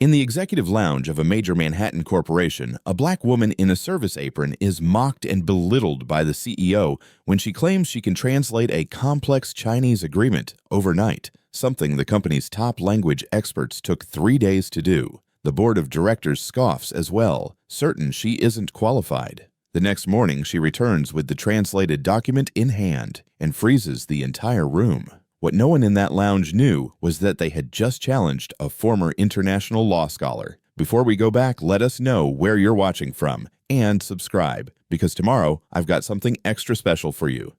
In the executive lounge of a major Manhattan corporation, a black woman in a service apron is mocked and belittled by the CEO when she claims she can translate a complex Chinese agreement overnight, something the company's top language experts took 3 days to do. The board of directors scoffs as well, certain she isn't qualified. The next morning, she returns with the translated document in hand and freezes the entire room. What no one in that lounge knew was that they had just challenged a former international law scholar. Before we go back, let us know where you're watching from and subscribe, because tomorrow I've got something extra special for you.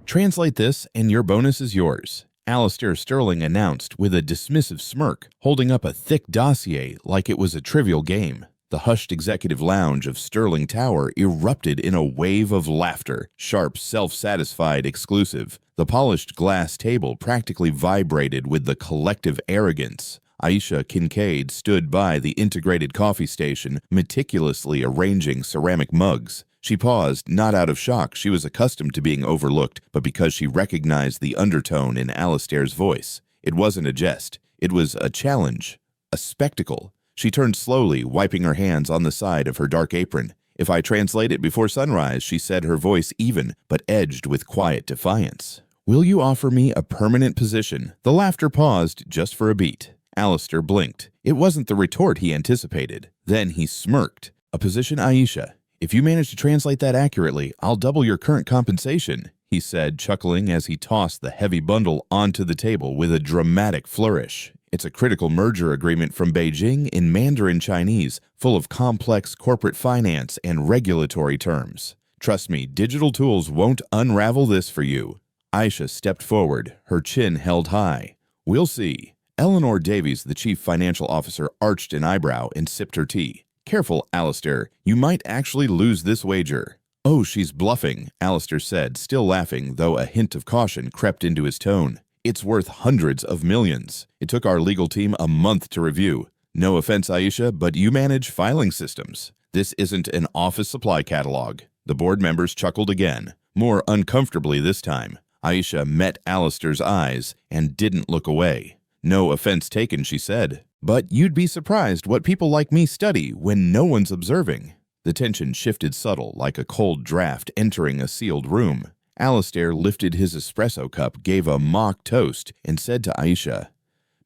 Translate this and your bonus is yours, Alistair Sterling announced with a dismissive smirk, holding up a thick dossier like it was a trivial game. The hushed executive lounge of Sterling Tower erupted in a wave of laughter, sharp, self-satisfied exclusive. The polished glass table practically vibrated with the collective arrogance. Aisha Kincaid stood by the integrated coffee station, meticulously arranging ceramic mugs. She paused, not out of shock. She was accustomed to being overlooked, but because she recognized the undertone in Alistair's voice. It wasn't a jest. It was a challenge, a spectacle. She turned slowly, wiping her hands on the side of her dark apron. "If I translate it before sunrise," she said, her voice even, but edged with quiet defiance. "Will you offer me a permanent position?" The laughter paused just for a beat. Alistair blinked. It wasn't the retort he anticipated. Then he smirked. "A position, Aisha? If you manage to translate that accurately, I'll double your current compensation," he said, chuckling as he tossed the heavy bundle onto the table with a dramatic flourish. It's a critical merger agreement from Beijing in Mandarin Chinese, full of complex corporate finance and regulatory terms. Trust me, digital tools won't unravel this for you. Aisha stepped forward, her chin held high. "We'll see." Eleanor Davies, the chief financial officer, arched an eyebrow and sipped her tea. "Careful, Alistair. You might actually lose this wager." "Oh, she's bluffing," Alistair said, still laughing, though a hint of caution crept into his tone. "It's worth hundreds of millions. It took our legal team a month to review. No offense, Aisha, but you manage filing systems. This isn't an office supply catalog." The board members chuckled again, more uncomfortably this time. Aisha met Alistair's eyes and didn't look away. "No offense taken," she said. "But you'd be surprised what people like me study when no one's observing." The tension shifted subtle, like a cold draft entering a sealed room. Alistair lifted his espresso cup, gave a mock toast, and said to Aisha,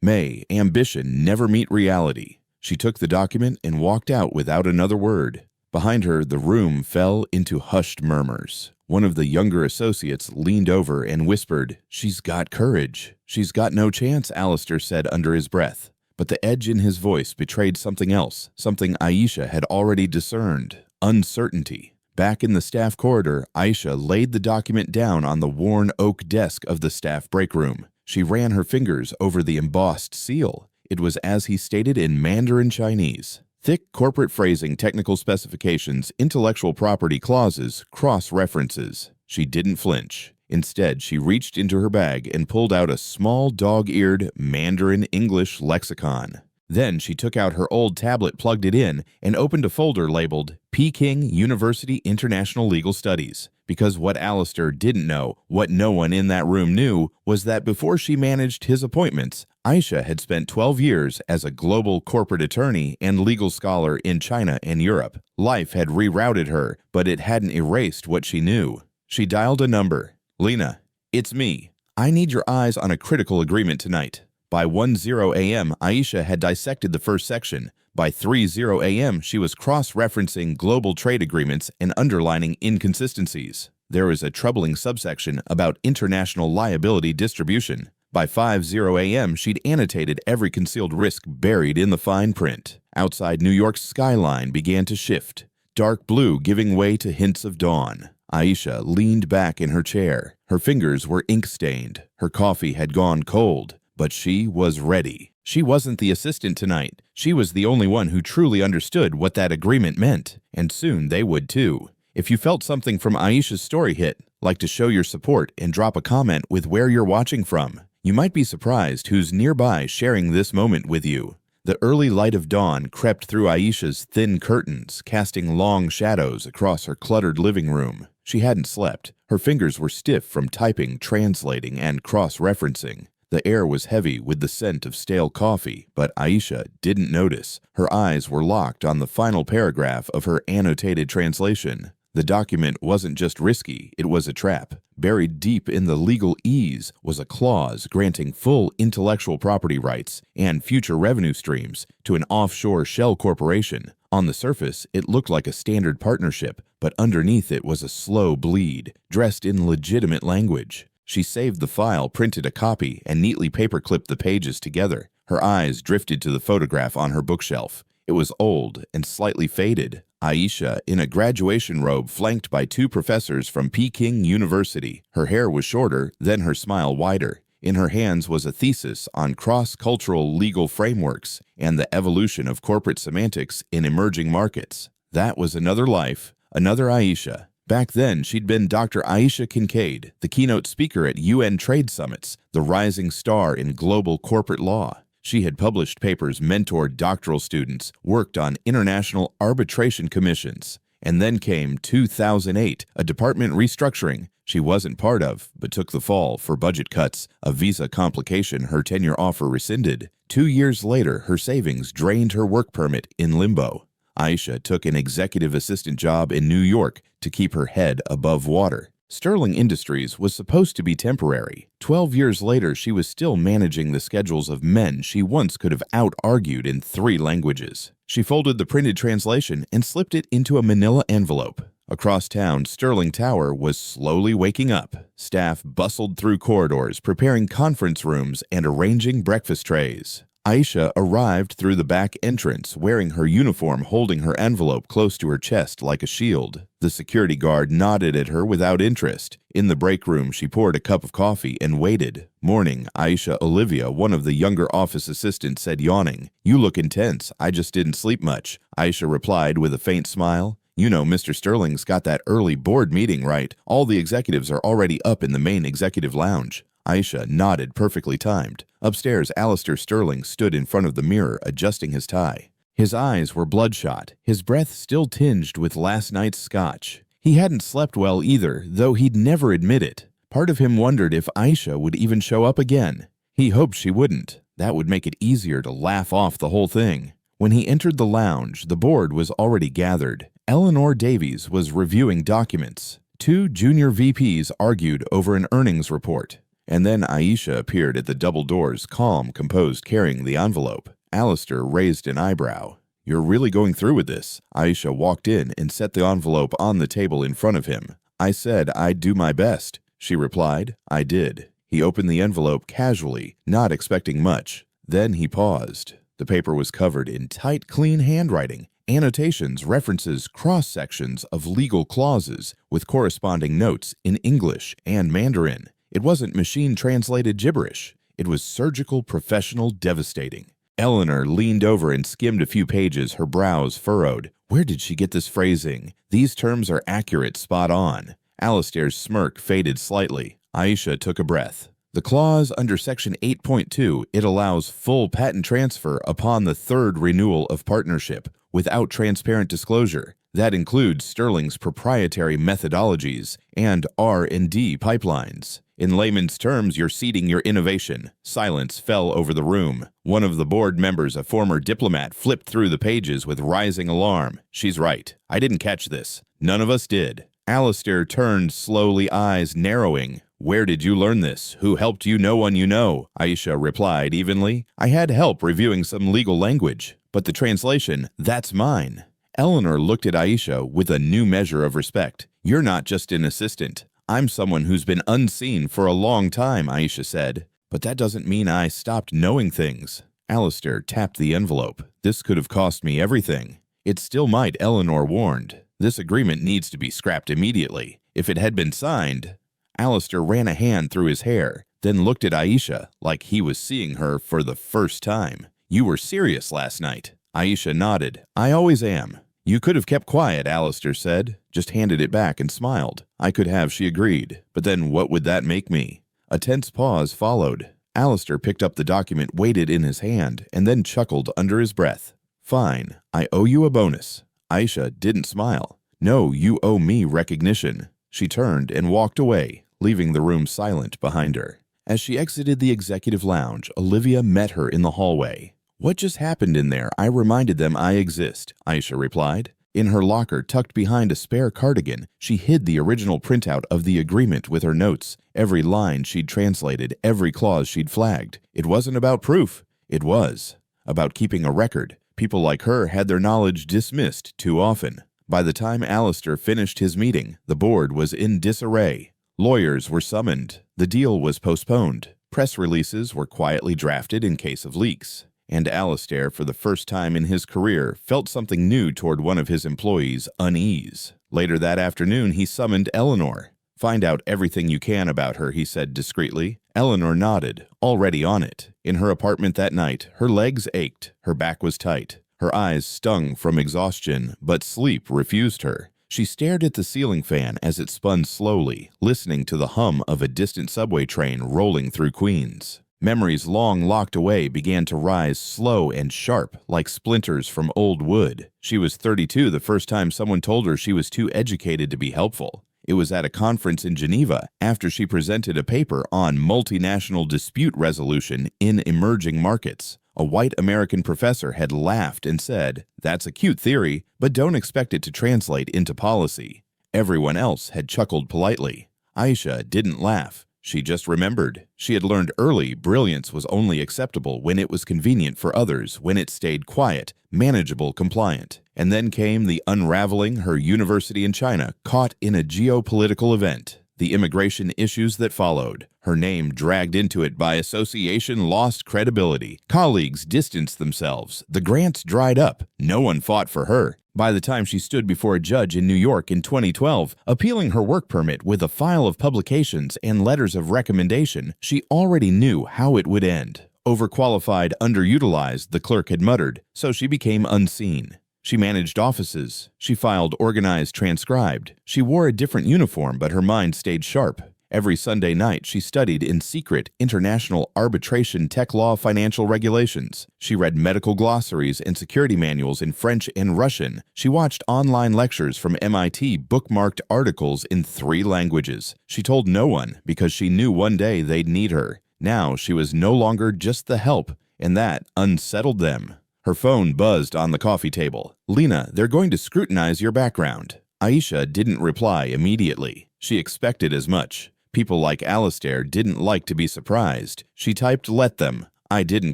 "May ambition never meet reality." She took the document and walked out without another word. Behind her, the room fell into hushed murmurs. One of the younger associates leaned over and whispered, "She's got courage." "She's got no chance," Alistair said under his breath. But the edge in his voice betrayed something else, something Aisha had already discerned: uncertainty. Back in the staff corridor, Aisha laid the document down on the worn oak desk of the staff break room. She ran her fingers over the embossed seal. It was as he stated in Mandarin Chinese. Thick corporate phrasing, technical specifications, intellectual property clauses, cross-references. She didn't flinch. Instead, she reached into her bag and pulled out a small dog-eared Mandarin English lexicon. Then she took out her old tablet, plugged it in, and opened a folder labeled Peking University International Legal Studies. Because what Alistair didn't know, what no one in that room knew, was that before she managed his appointments, Aisha had spent 12 years as a global corporate attorney and legal scholar in China and Europe. Life had rerouted her, but it hadn't erased what she knew. She dialed a number. "Lena, it's me. I need your eyes on a critical agreement tonight." By 1:00 a.m., Aisha had dissected the first section. By 3:00 a.m., she was cross-referencing global trade agreements and underlining inconsistencies. There was a troubling subsection about international liability distribution. By 5:00 a.m., she'd annotated every concealed risk buried in the fine print. Outside, New York's skyline began to shift, dark blue giving way to hints of dawn. Aisha leaned back in her chair. Her fingers were ink-stained. Her coffee had gone cold. But she was ready. She wasn't the assistant tonight. She was the only one who truly understood what that agreement meant. And soon they would too. If you felt something from Aisha's story hit, like to show your support and drop a comment with where you're watching from. You might be surprised who's nearby sharing this moment with you. The early light of dawn crept through Aisha's thin curtains, casting long shadows across her cluttered living room. She hadn't slept. Her fingers were stiff from typing, translating, and cross-referencing. The air was heavy with the scent of stale coffee, but Aisha didn't notice. Her eyes were locked on the final paragraph of her annotated translation. The document wasn't just risky, it was a trap. Buried deep in the legalese was a clause granting full intellectual property rights and future revenue streams to an offshore shell corporation. On the surface, it looked like a standard partnership, but underneath it was a slow bleed, dressed in legitimate language. She saved the file, printed a copy, and neatly paperclipped the pages together. Her eyes drifted to the photograph on her bookshelf. It was old and slightly faded. Aisha, in a graduation robe flanked by two professors from Peking University. Her hair was shorter, then her smile wider. In her hands was a thesis on cross-cultural legal frameworks and the evolution of corporate semantics in emerging markets. That was another life, another Aisha. Back then, she'd been Dr. Aisha Kincaid, the keynote speaker at UN trade summits, the rising star in global corporate law. She had published papers, mentored doctoral students, worked on international arbitration commissions. And then came 2008, a department restructuring she wasn't part of, but took the fall for budget cuts, a visa complication her tenure offer rescinded. 2 years later, her savings drained her work permit in limbo. Aisha took an executive assistant job in New York to keep her head above water. Sterling Industries was supposed to be temporary. 12 years later, she was still managing the schedules of men she once could have out-argued in 3 languages. She folded the printed translation and slipped it into a manila envelope. Across town, Sterling Tower was slowly waking up. Staff bustled through corridors, preparing conference rooms and arranging breakfast trays. Aisha arrived through the back entrance, wearing her uniform, holding her envelope close to her chest like a shield. The security guard nodded at her without interest. In the break room, she poured a cup of coffee and waited. "Morning," Aisha Olivia, one of the younger office assistants, said, yawning. "You look intense. I just didn't sleep much," Aisha replied with a faint smile. "You know Mr. Sterling's got that early board meeting, right? All the executives are already up in the main executive lounge." Aisha nodded, perfectly timed. Upstairs, Alistair Sterling stood in front of the mirror, adjusting his tie. His eyes were bloodshot, his breath still tinged with last night's scotch. He hadn't slept well either, though he'd never admit it. Part of him wondered if Aisha would even show up again. He hoped she wouldn't. That would make it easier to laugh off the whole thing. When he entered the lounge, the board was already gathered. Eleanor Davies was reviewing documents. 2 junior VPs argued over an earnings report. And then Aisha appeared at the double doors, calm, composed, carrying the envelope. Alistair raised an eyebrow. "You're really going through with this?" Aisha walked in and set the envelope on the table in front of him. "I said I'd do my best," she replied. "I did." He opened the envelope casually, not expecting much. Then he paused. The paper was covered in tight, clean handwriting, annotations, references, cross-sections of legal clauses with corresponding notes in English and Mandarin. It wasn't machine-translated gibberish. It was surgical, professional, devastating. Eleanor leaned over and skimmed a few pages, her brows furrowed. Where did she get this phrasing? These terms are accurate, spot on. Alistair's smirk faded slightly. Aisha took a breath. The clause under Section 8.2, it allows full patent transfer upon the 3rd renewal of partnership, without transparent disclosure. That includes Sterling's proprietary methodologies and R&D pipelines. In layman's terms, you're ceding your innovation. Silence fell over the room. One of the board members, a former diplomat, flipped through the pages with rising alarm. "She's right. I didn't catch this. None of us did." Alistair turned slowly, eyes narrowing. "Where did you learn this? Who helped you? No one you know," Aisha replied evenly. "I had help reviewing some legal language, but the translation, that's mine." Eleanor looked at Aisha with a new measure of respect. "You're not just an assistant. I'm someone who's been unseen for a long time," Aisha said. "But that doesn't mean I stopped knowing things." Alistair tapped the envelope. "This could have cost me everything." "It still might," Eleanor warned. "This agreement needs to be scrapped immediately. If it had been signed..." Alistair ran a hand through his hair, then looked at Aisha like he was seeing her for the first time. "You were serious last night." Aisha nodded. "I always am." "You could have kept quiet," Alistair said. "Just handed it back and smiled." "I could have," she agreed. "But then what would that make me?" A tense pause followed. Alistair picked up the document, weighed it in his hand, and then chuckled under his breath. "Fine. I owe you a bonus." Aisha didn't smile. "No, you owe me recognition." She turned and walked away, leaving the room silent behind her. As she exited the executive lounge, Olivia met her in the hallway. "What just happened in there? I reminded them I exist," Aisha replied. In her locker, tucked behind a spare cardigan, she hid the original printout of the agreement with her notes, every line she'd translated, every clause she'd flagged. It wasn't about proof. It was about keeping a record. People like her had their knowledge dismissed too often. By the time Alistair finished his meeting, the board was in disarray. Lawyers were summoned. The deal was postponed. Press releases were quietly drafted in case of leaks. And Alistair, for the first time in his career, felt something new toward one of his employees' unease. Later that afternoon, he summoned Eleanor. "Find out everything you can about her," he said discreetly. Eleanor nodded, already on it. In her apartment that night, her legs ached, her back was tight. Her eyes stung from exhaustion, but sleep refused her. She stared at the ceiling fan as it spun slowly, listening to the hum of a distant subway train rolling through Queens. Memories long locked away began to rise slow and sharp, like splinters from old wood. She was 32 the first time someone told her she was too educated to be helpful. It was at a conference in Geneva after she presented a paper on multinational dispute resolution in emerging markets. A white American professor had laughed and said, "That's a cute theory, but don't expect it to translate into policy." Everyone else had chuckled politely. Aisha didn't laugh. She just remembered. She had learned early brilliance was only acceptable when it was convenient for others, when it stayed quiet, manageable, compliant. And then came the unraveling, her university in China caught in a geopolitical event. The immigration issues that followed. Her name dragged into it by association lost credibility. Colleagues distanced themselves. The grants dried up. No one fought for her. By the time she stood before a judge in New York in 2012, appealing her work permit with a file of publications and letters of recommendation, she already knew how it would end. Overqualified, underutilized, the clerk had muttered, so she became unseen. She managed offices. She filed organized, transcribed. She wore a different uniform, but her mind stayed sharp. Every Sunday night, she studied in secret international arbitration, tech law, financial regulations. She read medical glossaries and security manuals in French and Russian. She watched online lectures from MIT, bookmarked articles in 3 languages. She told no one because she knew one day they'd need her. Now she was no longer just the help, and that unsettled them. Her phone buzzed on the coffee table. "Lena, they're going to scrutinize your background." Aisha didn't reply immediately. She expected as much. People like Alistair didn't like to be surprised. She typed, "Let them. I didn't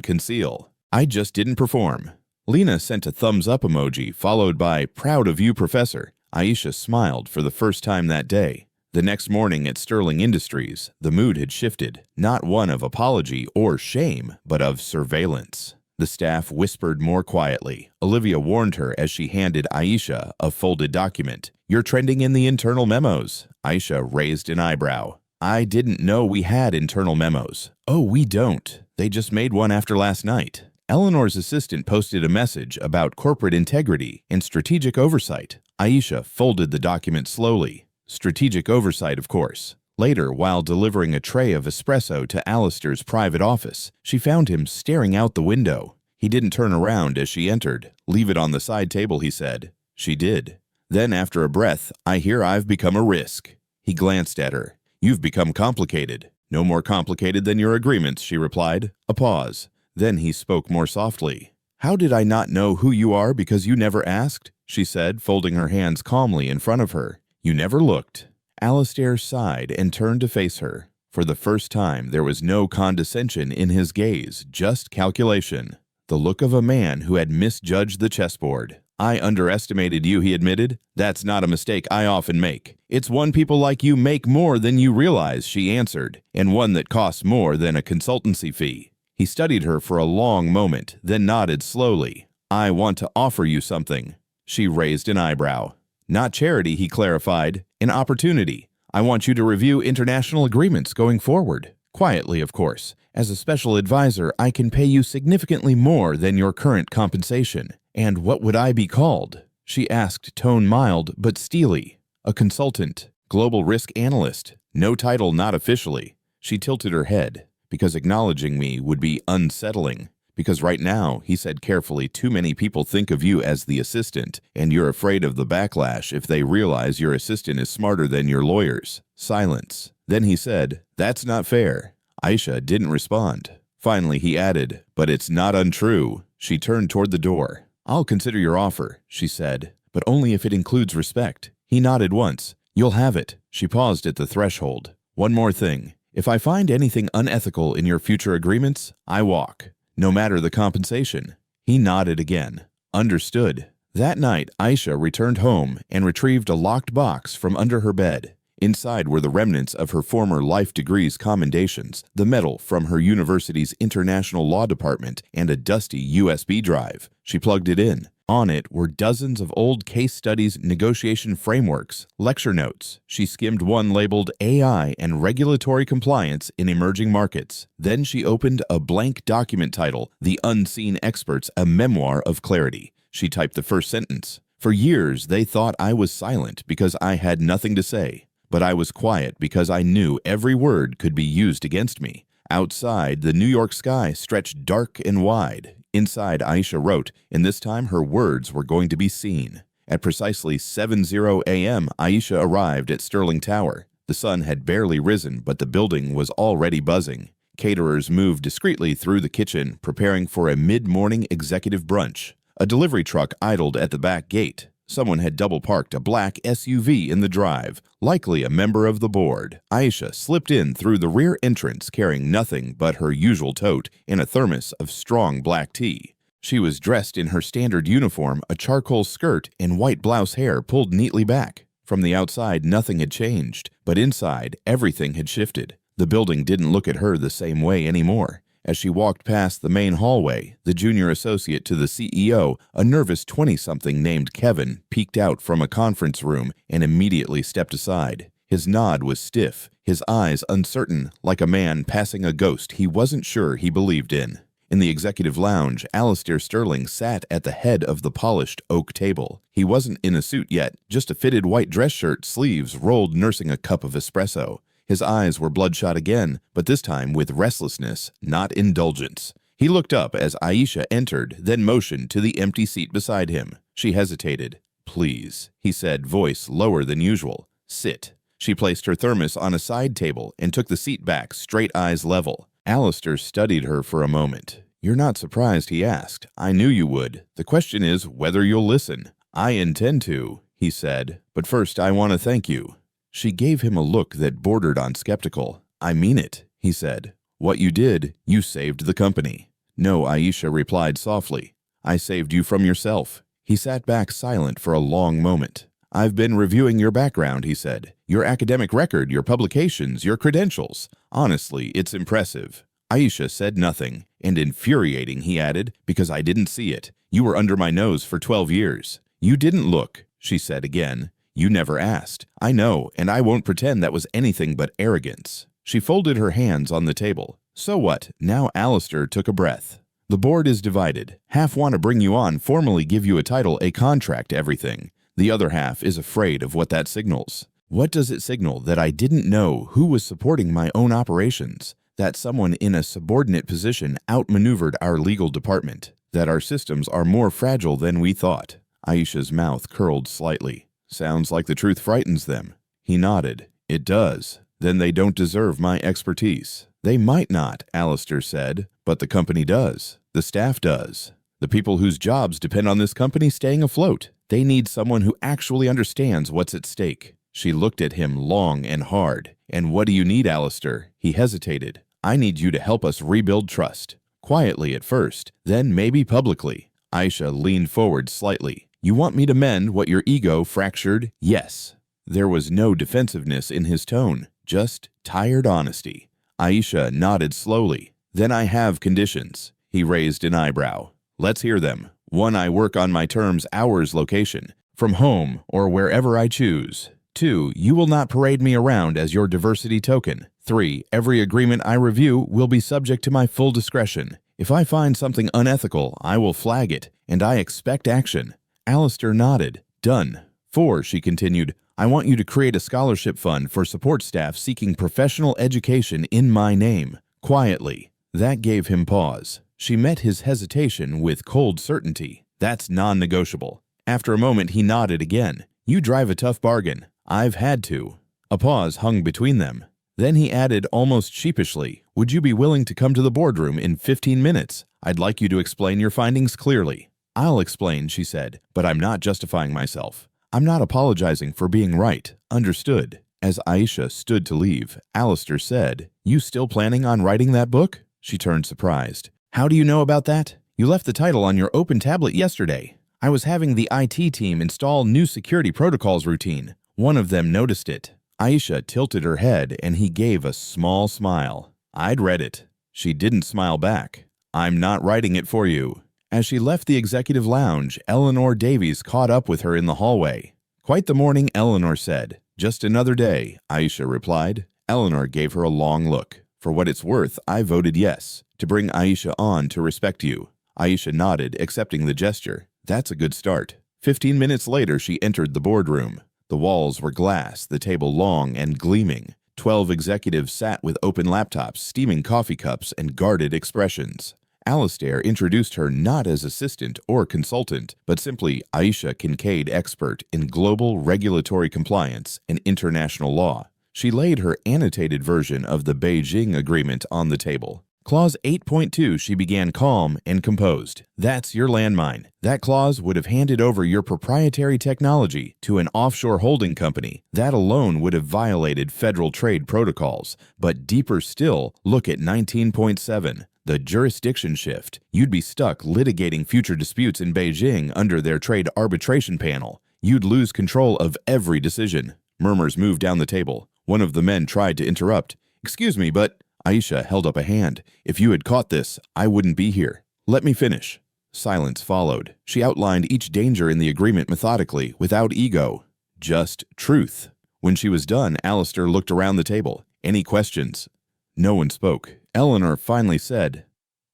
conceal. I just didn't perform." Lena sent a thumbs-up emoji, followed by, "Proud of you, Professor." Aisha smiled for the first time that day. The next morning at Sterling Industries, the mood had shifted, not one of apology or shame, but of surveillance. The staff whispered more quietly. Olivia warned her as she handed Aisha a folded document. "You're trending in the internal memos." Aisha raised an eyebrow. "I didn't know we had internal memos." "Oh, we don't. They just made one after last night." Eleanor's assistant posted a message about corporate integrity and strategic oversight. Aisha folded the document slowly. Strategic oversight, of course. Later, while delivering a tray of espresso to Alistair's private office, she found him staring out the window. He didn't turn around as she entered. "Leave it on the side table," he said. She did. Then, after a breath, "I hear I've become a risk." He glanced at her. "You've become complicated." "No more complicated than your agreements," she replied. A pause. Then he spoke more softly. "How did I not know who you are because you never asked?" she said, folding her hands calmly in front of her. "You never looked." Alistair sighed and turned to face her. For the first time, there was no condescension in his gaze, just calculation. The look of a man who had misjudged the chessboard. "I underestimated you," he admitted. "That's not a mistake I often make. It's one people like you make more than you realize," she answered, "and one that costs more than a consultancy fee." He studied her for a long moment, then nodded slowly. "I want to offer you something." She raised an eyebrow. "Not charity," he clarified. "An opportunity. I want you to review international agreements going forward. Quietly, of course. As a special advisor, I can pay you significantly more than your current compensation." "And what would I be called?" she asked, tone mild but steely. "A consultant. Global risk analyst. No title, not officially." She tilted her head. "Because acknowledging me would be unsettling. Because right now," he said carefully, "too many people think of you as the assistant, and you're afraid of the backlash if they realize your assistant is smarter than your lawyers." Silence. Then he said, "That's not fair. Aisha didn't respond. Finally, he added, "But it's not untrue." She turned toward the door. "I'll consider your offer," she said, "but only if it includes respect." He nodded once. "You'll have it." She paused at the threshold. "One more thing. If I find anything unethical in your future agreements, I walk, no matter the compensation." He nodded again. "Understood." That night, Aisha returned home and retrieved a locked box from under her bed. Inside were the remnants of her former life degrees commendations, the medal from her university's international law department, and a dusty USB drive. She plugged it in. On it were dozens of old case studies, negotiation frameworks, lecture notes. She skimmed one labeled AI and Regulatory Compliance in Emerging Markets. Then she opened a blank document titled The Unseen Experts, a Memoir of Clarity. She typed the first sentence. "For years, they thought I was silent because I had nothing to say. But I was quiet because I knew every word could be used against me." Outside, the New York sky stretched dark and wide. Inside, Aisha wrote, and this time her words were going to be seen. At precisely 7:00 a.m., Aisha arrived at Sterling Tower. The sun had barely risen, but the building was already buzzing. Caterers moved discreetly through the kitchen, preparing for a mid-morning executive brunch. A delivery truck idled at the back gate. Someone had double-parked a black SUV in the drive, likely a member of the board. Aisha slipped in through the rear entrance carrying nothing but her usual tote and a thermos of strong black tea. She was dressed in her standard uniform, a charcoal skirt and white blouse, hair pulled neatly back. From the outside, nothing had changed, but inside, everything had shifted. The building didn't look at her the same way anymore. As she walked past the main hallway, the junior associate to the CEO, a nervous 20-something named Kevin, peeked out from a conference room and immediately stepped aside. His nod was stiff, his eyes uncertain, like a man passing a ghost he wasn't sure he believed in. In the executive lounge, Alistair Sterling sat at the head of the polished oak table. He wasn't in a suit yet, just a fitted white dress shirt, sleeves rolled, nursing a cup of espresso. His eyes were bloodshot again, but this time with restlessness, not indulgence. He looked up as Aisha entered, then motioned to the empty seat beside him. She hesitated. "Please," he said, voice lower than usual. "Sit." She placed her thermos on a side table and took the seat back, straight eyes level. Alistair studied her for a moment. "You're not surprised?" he asked. "I knew you would. The question is whether you'll listen." "I intend to," he said, "but first I want to thank you." She gave him a look that bordered on skeptical. "I mean it," he said. "What you did, you saved the company." "No," Aisha replied softly. "I saved you from yourself." He sat back silent for a long moment. "I've been reviewing your background," he said. "Your academic record, your publications, your credentials. Honestly, it's impressive." Aisha said nothing. "And infuriating," he added, "because I didn't see it. You were under my nose for 12 years. You didn't look," she said again. "You never asked." "I know, and I won't pretend that was anything but arrogance." She folded her hands on the table. "So what?" Now Alistair took a breath. "The board is divided. Half want to bring you on, formally give you a title, a contract, everything. The other half is afraid of what that signals." "What does it signal? That I didn't know who was supporting my own operations? That someone in a subordinate position outmaneuvered our legal department? That our systems are more fragile than we thought?" Aisha's mouth curled slightly. "Sounds like the truth frightens them." He nodded. "It does. Then they don't deserve my expertise." "They might not," Alistair said, "but the company does. The staff does. The people whose jobs depend on this company staying afloat. They need someone who actually understands what's at stake." She looked at him long and hard. "And what do you need, Alistair?" He hesitated. "I need you to help us rebuild trust. Quietly at first, then maybe publicly." Aisha leaned forward slightly. "You want me to mend what your ego fractured?" "Yes." There was no defensiveness in his tone, just tired honesty. Aisha nodded slowly. "Then I have conditions." He raised an eyebrow. "Let's hear them. 1. I work on my terms, hours, location, from home or wherever I choose. 2. You will not parade me around as your diversity token. 3. Every agreement I review will be subject to my full discretion. If I find something unethical, I will flag it, and I expect action." Alistair nodded. "Done." 4, she continued, "I want you to create a scholarship fund for support staff seeking professional education in my name, quietly." That gave him pause. She met his hesitation with cold certainty. "That's non-negotiable." After a moment, he nodded again. "You drive a tough bargain. I've had to." A pause hung between them. Then he added almost sheepishly, "Would you be willing to come to the boardroom in 15 minutes? I'd like you to explain your findings clearly." "I'll explain," she said, "but I'm not justifying myself. I'm not apologizing for being right. Understood?" As Aisha stood to leave, Alistair said, "You still planning on writing that book?" She turned surprised. "How do you know about that? You left the title on your open tablet yesterday." "I was having the IT team install new security protocols routine. One of them noticed it." Aisha tilted her head and he gave a small smile. "I'd read it." She didn't smile back. "I'm not writing it for you." As she left the executive lounge, Eleanor Davies caught up with her in the hallway. "Quite the morning," Eleanor said. "Just another day," Aisha replied. Eleanor gave her a long look. "For what it's worth, I voted yes, to bring Aisha on to respect you." Aisha nodded, accepting the gesture. "That's a good start." 15 minutes later, she entered the boardroom. The walls were glass, the table long and gleaming. 12 executives sat with open laptops, steaming coffee cups, and guarded expressions. Alistair introduced her not as assistant or consultant, but simply Aisha Kincaid, expert in global regulatory compliance and international law. She laid her annotated version of the Beijing Agreement on the table. Clause 8.2, she began calm and composed. "That's your landmine. That clause would have handed over your proprietary technology to an offshore holding company. That alone would have violated federal trade protocols. But deeper still, look at 19.7. The jurisdiction shift. You'd be stuck litigating future disputes in Beijing under their trade arbitration panel. You'd lose control of every decision." Murmurs moved down the table. One of the men tried to interrupt. "Excuse me, but—" Aisha held up a hand. "If you had caught this, I wouldn't be here. Let me finish." Silence followed. She outlined each danger in the agreement methodically, without ego. Just truth. When she was done, Alistair looked around the table. "Any questions?" No one spoke. Eleanor finally said,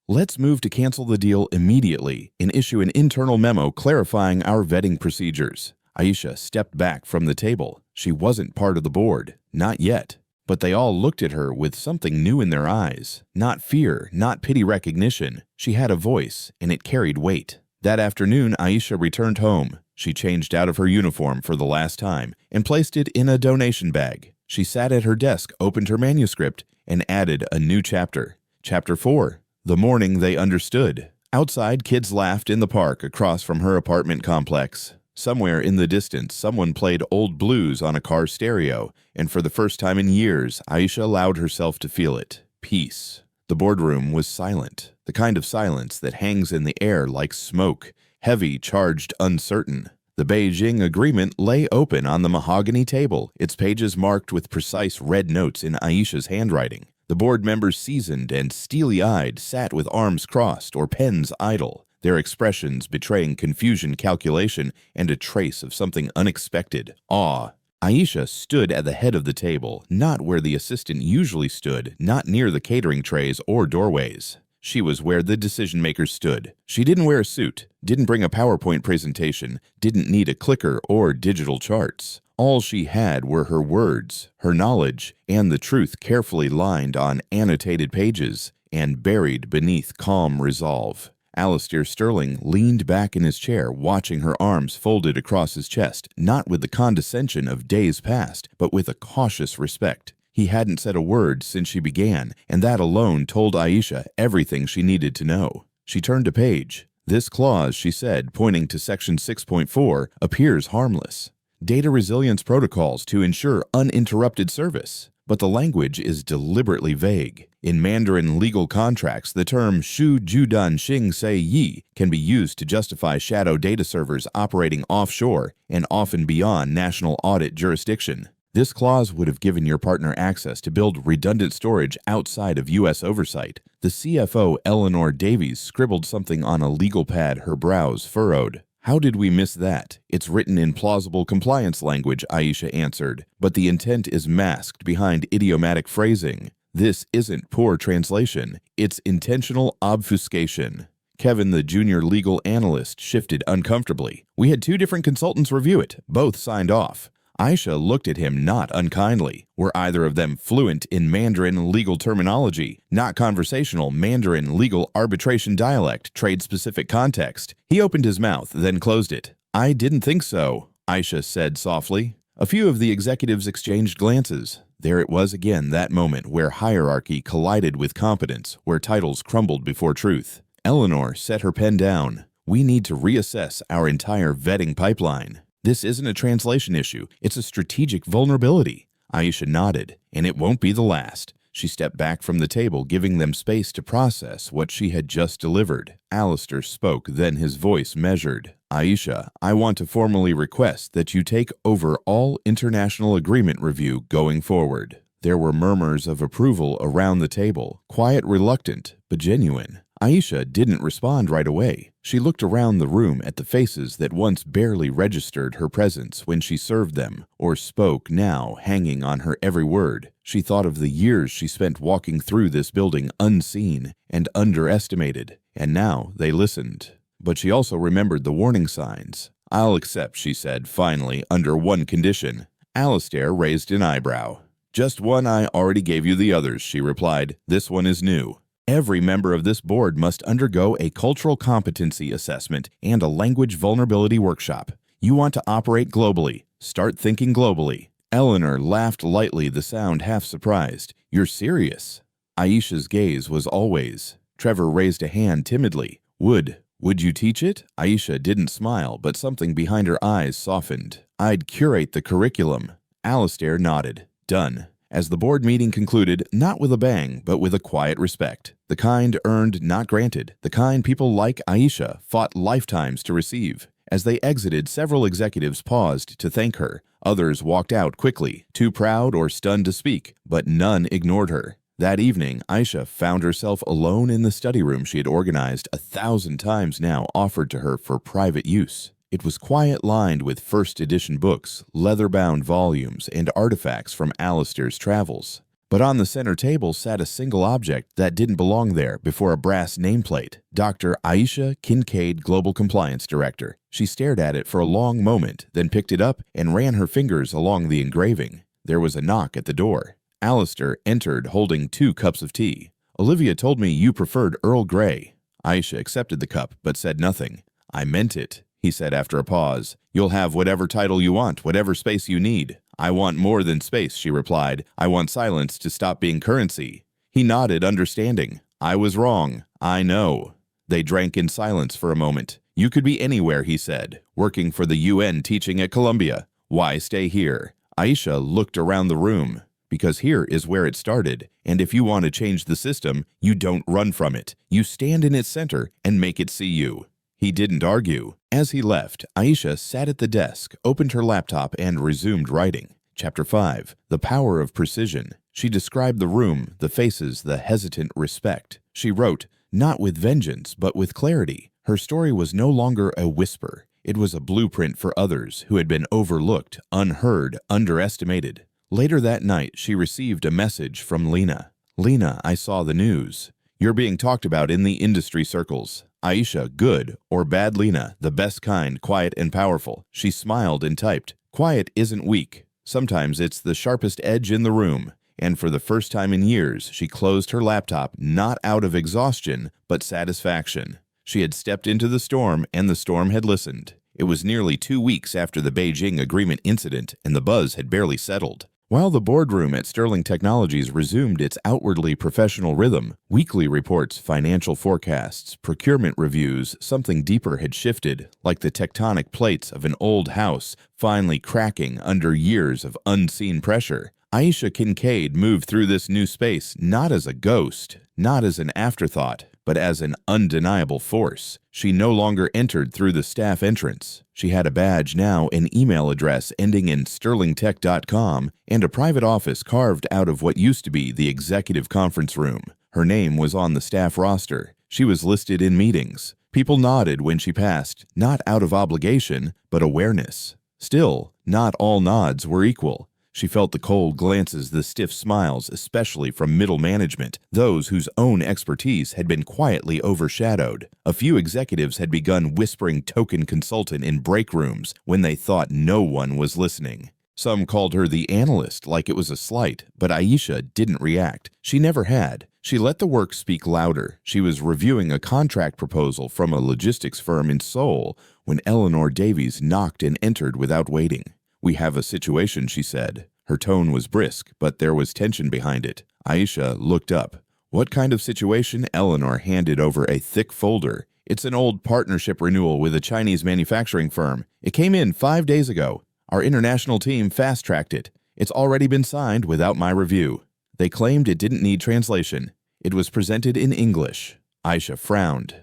"Let's move to cancel the deal immediately and issue an internal memo clarifying our vetting procedures." Aisha stepped back from the table. She wasn't part of the board. Not yet. But they all looked at her with something new in their eyes. Not fear, not pity recognition. She had a voice, and it carried weight. That afternoon, Aisha returned home. She changed out of her uniform for the last time and placed it in a donation bag. She sat at her desk, opened her manuscript, and added a new chapter. Chapter 4. The Morning They Understood. Outside, kids laughed in the park across from her apartment complex. Somewhere in the distance, someone played old blues on a car stereo, and for the first time in years, Aisha allowed herself to feel it. Peace. The boardroom was silent, the kind of silence that hangs in the air like smoke, heavy, charged, uncertain. The Beijing Agreement lay open on the mahogany table, its pages marked with precise red notes in Aisha's handwriting. The board members, seasoned and steely-eyed, sat with arms crossed or pens idle, their expressions betraying confusion, calculation, and a trace of something unexpected, awe. Aisha stood at the head of the table, not where the assistant usually stood, not near the catering trays or doorways. She was where the decision-makers stood. She didn't wear a suit, didn't bring a PowerPoint presentation, didn't need a clicker or digital charts. All she had were her words, her knowledge, and the truth carefully lined on annotated pages and buried beneath calm resolve. Alistair Sterling leaned back in his chair, watching her arms folded across his chest, not with the condescension of days past, but with a cautious respect. He hadn't said a word since she began, and that alone told Aisha everything she needed to know. She turned a page. "This clause," she said, pointing to section 6.4, "appears harmless. Data resilience protocols to ensure uninterrupted service." But the language is deliberately vague. In Mandarin legal contracts, the term shu judan xing sei yi can be used to justify shadow data servers operating offshore and often beyond national audit jurisdiction. This clause would have given your partner access to build redundant storage outside of U.S. oversight. The CFO, Eleanor Davies, scribbled something on a legal pad, her brows furrowed. "How did we miss that? It's written in plausible compliance language," Aisha answered, "but the intent is masked behind idiomatic phrasing. This isn't poor translation, it's intentional obfuscation." Kevin, the junior legal analyst, shifted uncomfortably. "We had 2 different consultants review it. Both signed off." Aisha looked at him not unkindly. Were either of them fluent in Mandarin legal terminology, not conversational Mandarin legal arbitration dialect, trade-specific context? He opened his mouth, then closed it. "I didn't think so," Aisha said softly. A few of the executives exchanged glances. There it was again, that moment where hierarchy collided with competence, where titles crumbled before truth. Eleanor set her pen down. We need to reassess our entire vetting pipeline. This isn't a translation issue, it's a strategic vulnerability. Aisha nodded, and it won't be the last. She stepped back from the table, giving them space to process what she had just delivered. Alistair spoke, then his voice measured. Aisha, I want to formally request that you take over all international agreement review going forward. There were murmurs of approval around the table, quiet, reluctant, but genuine. Aisha didn't respond right away. She looked around the room at the faces that once barely registered her presence when she served them, or spoke now, hanging on her every word. She thought of the years she spent walking through this building unseen and underestimated, and now they listened. But she also remembered the warning signs. I'll accept, she said, finally, under one condition. Alistair raised an eyebrow. Just one, I already gave you the others, she replied. This one is new. Every member of this board must undergo a cultural competency assessment and a language vulnerability workshop. You want to operate globally. Start thinking globally. Eleanor laughed lightly, the sound half surprised. You're serious? Aisha's gaze was always. Trevor raised a hand timidly. Would you teach it? Aisha didn't smile, but something behind her eyes softened. I'd curate the curriculum. Alistair nodded. Done. As the board meeting concluded, not with a bang, but with a quiet respect. The kind earned, not granted. The kind people like Aisha fought lifetimes to receive. As they exited, several executives paused to thank her. Others walked out quickly, too proud or stunned to speak, but none ignored her. That evening, Aisha found herself alone in the study room she had organized 1,000 times now, offered to her for private use. It was quiet, lined with first edition books, leather-bound volumes, and artifacts from Alistair's travels. But on the center table sat a single object that didn't belong there before a brass nameplate. Dr. Aisha Kincaid, Global Compliance Director. She stared at it for a long moment, then picked it up and ran her fingers along the engraving. There was a knock at the door. Alistair entered holding 2 cups of tea. Olivia told me you preferred Earl Grey. Aisha accepted the cup, but said nothing. I meant it, he said after a pause. You'll have whatever title you want, whatever space you need. I want more than space, she replied. I want silence to stop being currency. He nodded, understanding. I was wrong. I know. They drank in silence for a moment. You could be anywhere, he said. Working for the UN, teaching at Columbia. Why stay here? Aisha looked around the room. Because here is where it started, and if you want to change the system, you don't run from it. You stand in its center and make it see you. He didn't argue. As he left, Aisha sat at the desk, opened her laptop, and resumed writing. Chapter 5. The Power of Precision. She described the room, the faces, the hesitant respect. She wrote, not with vengeance, but with clarity. Her story was no longer a whisper. It was a blueprint for others who had been overlooked, unheard, underestimated. Later that night, she received a message from Lena. Lena, I saw the news. You're being talked about in the industry circles. Aisha, good or bad Lena, the best kind, quiet and powerful. She smiled and typed. Quiet isn't weak. Sometimes it's the sharpest edge in the room. And for the first time in years, she closed her laptop not out of exhaustion, but satisfaction. She had stepped into the storm, and the storm had listened. It was nearly 2 weeks after the Beijing Agreement incident, and the buzz had barely settled. While the boardroom at Sterling Technologies resumed its outwardly professional rhythm, weekly reports, financial forecasts, procurement reviews, something deeper had shifted, like the tectonic plates of an old house finally cracking under years of unseen pressure. Aisha Kincaid moved through this new space not as a ghost, not as an afterthought, but as an undeniable force. She no longer entered through the staff entrance. She had a badge now, an email address ending in sterlingtech.com, and a private office carved out of what used to be the executive conference room. Her name was on the staff roster. She was listed in meetings. People nodded when she passed, not out of obligation, but awareness. Still, not all nods were equal. She felt the cold glances, the stiff smiles, especially from middle management, those whose own expertise had been quietly overshadowed. A few executives had begun whispering token consultant in break rooms when they thought no one was listening. Some called her the analyst like it was a slight, but Aisha didn't react. She never had. She let the work speak louder. She was reviewing a contract proposal from a logistics firm in Seoul when Eleanor Davies knocked and entered without waiting. We have a situation, she said. Her tone was brisk, but there was tension behind it. Aisha looked up. "What kind of situation?" Eleanor handed over a thick folder. "It's an old partnership renewal with a Chinese manufacturing firm. It came in 5 days ago. Our international team fast-tracked it. It's already been signed without my review." They claimed it didn't need translation. It was presented in English. Aisha frowned.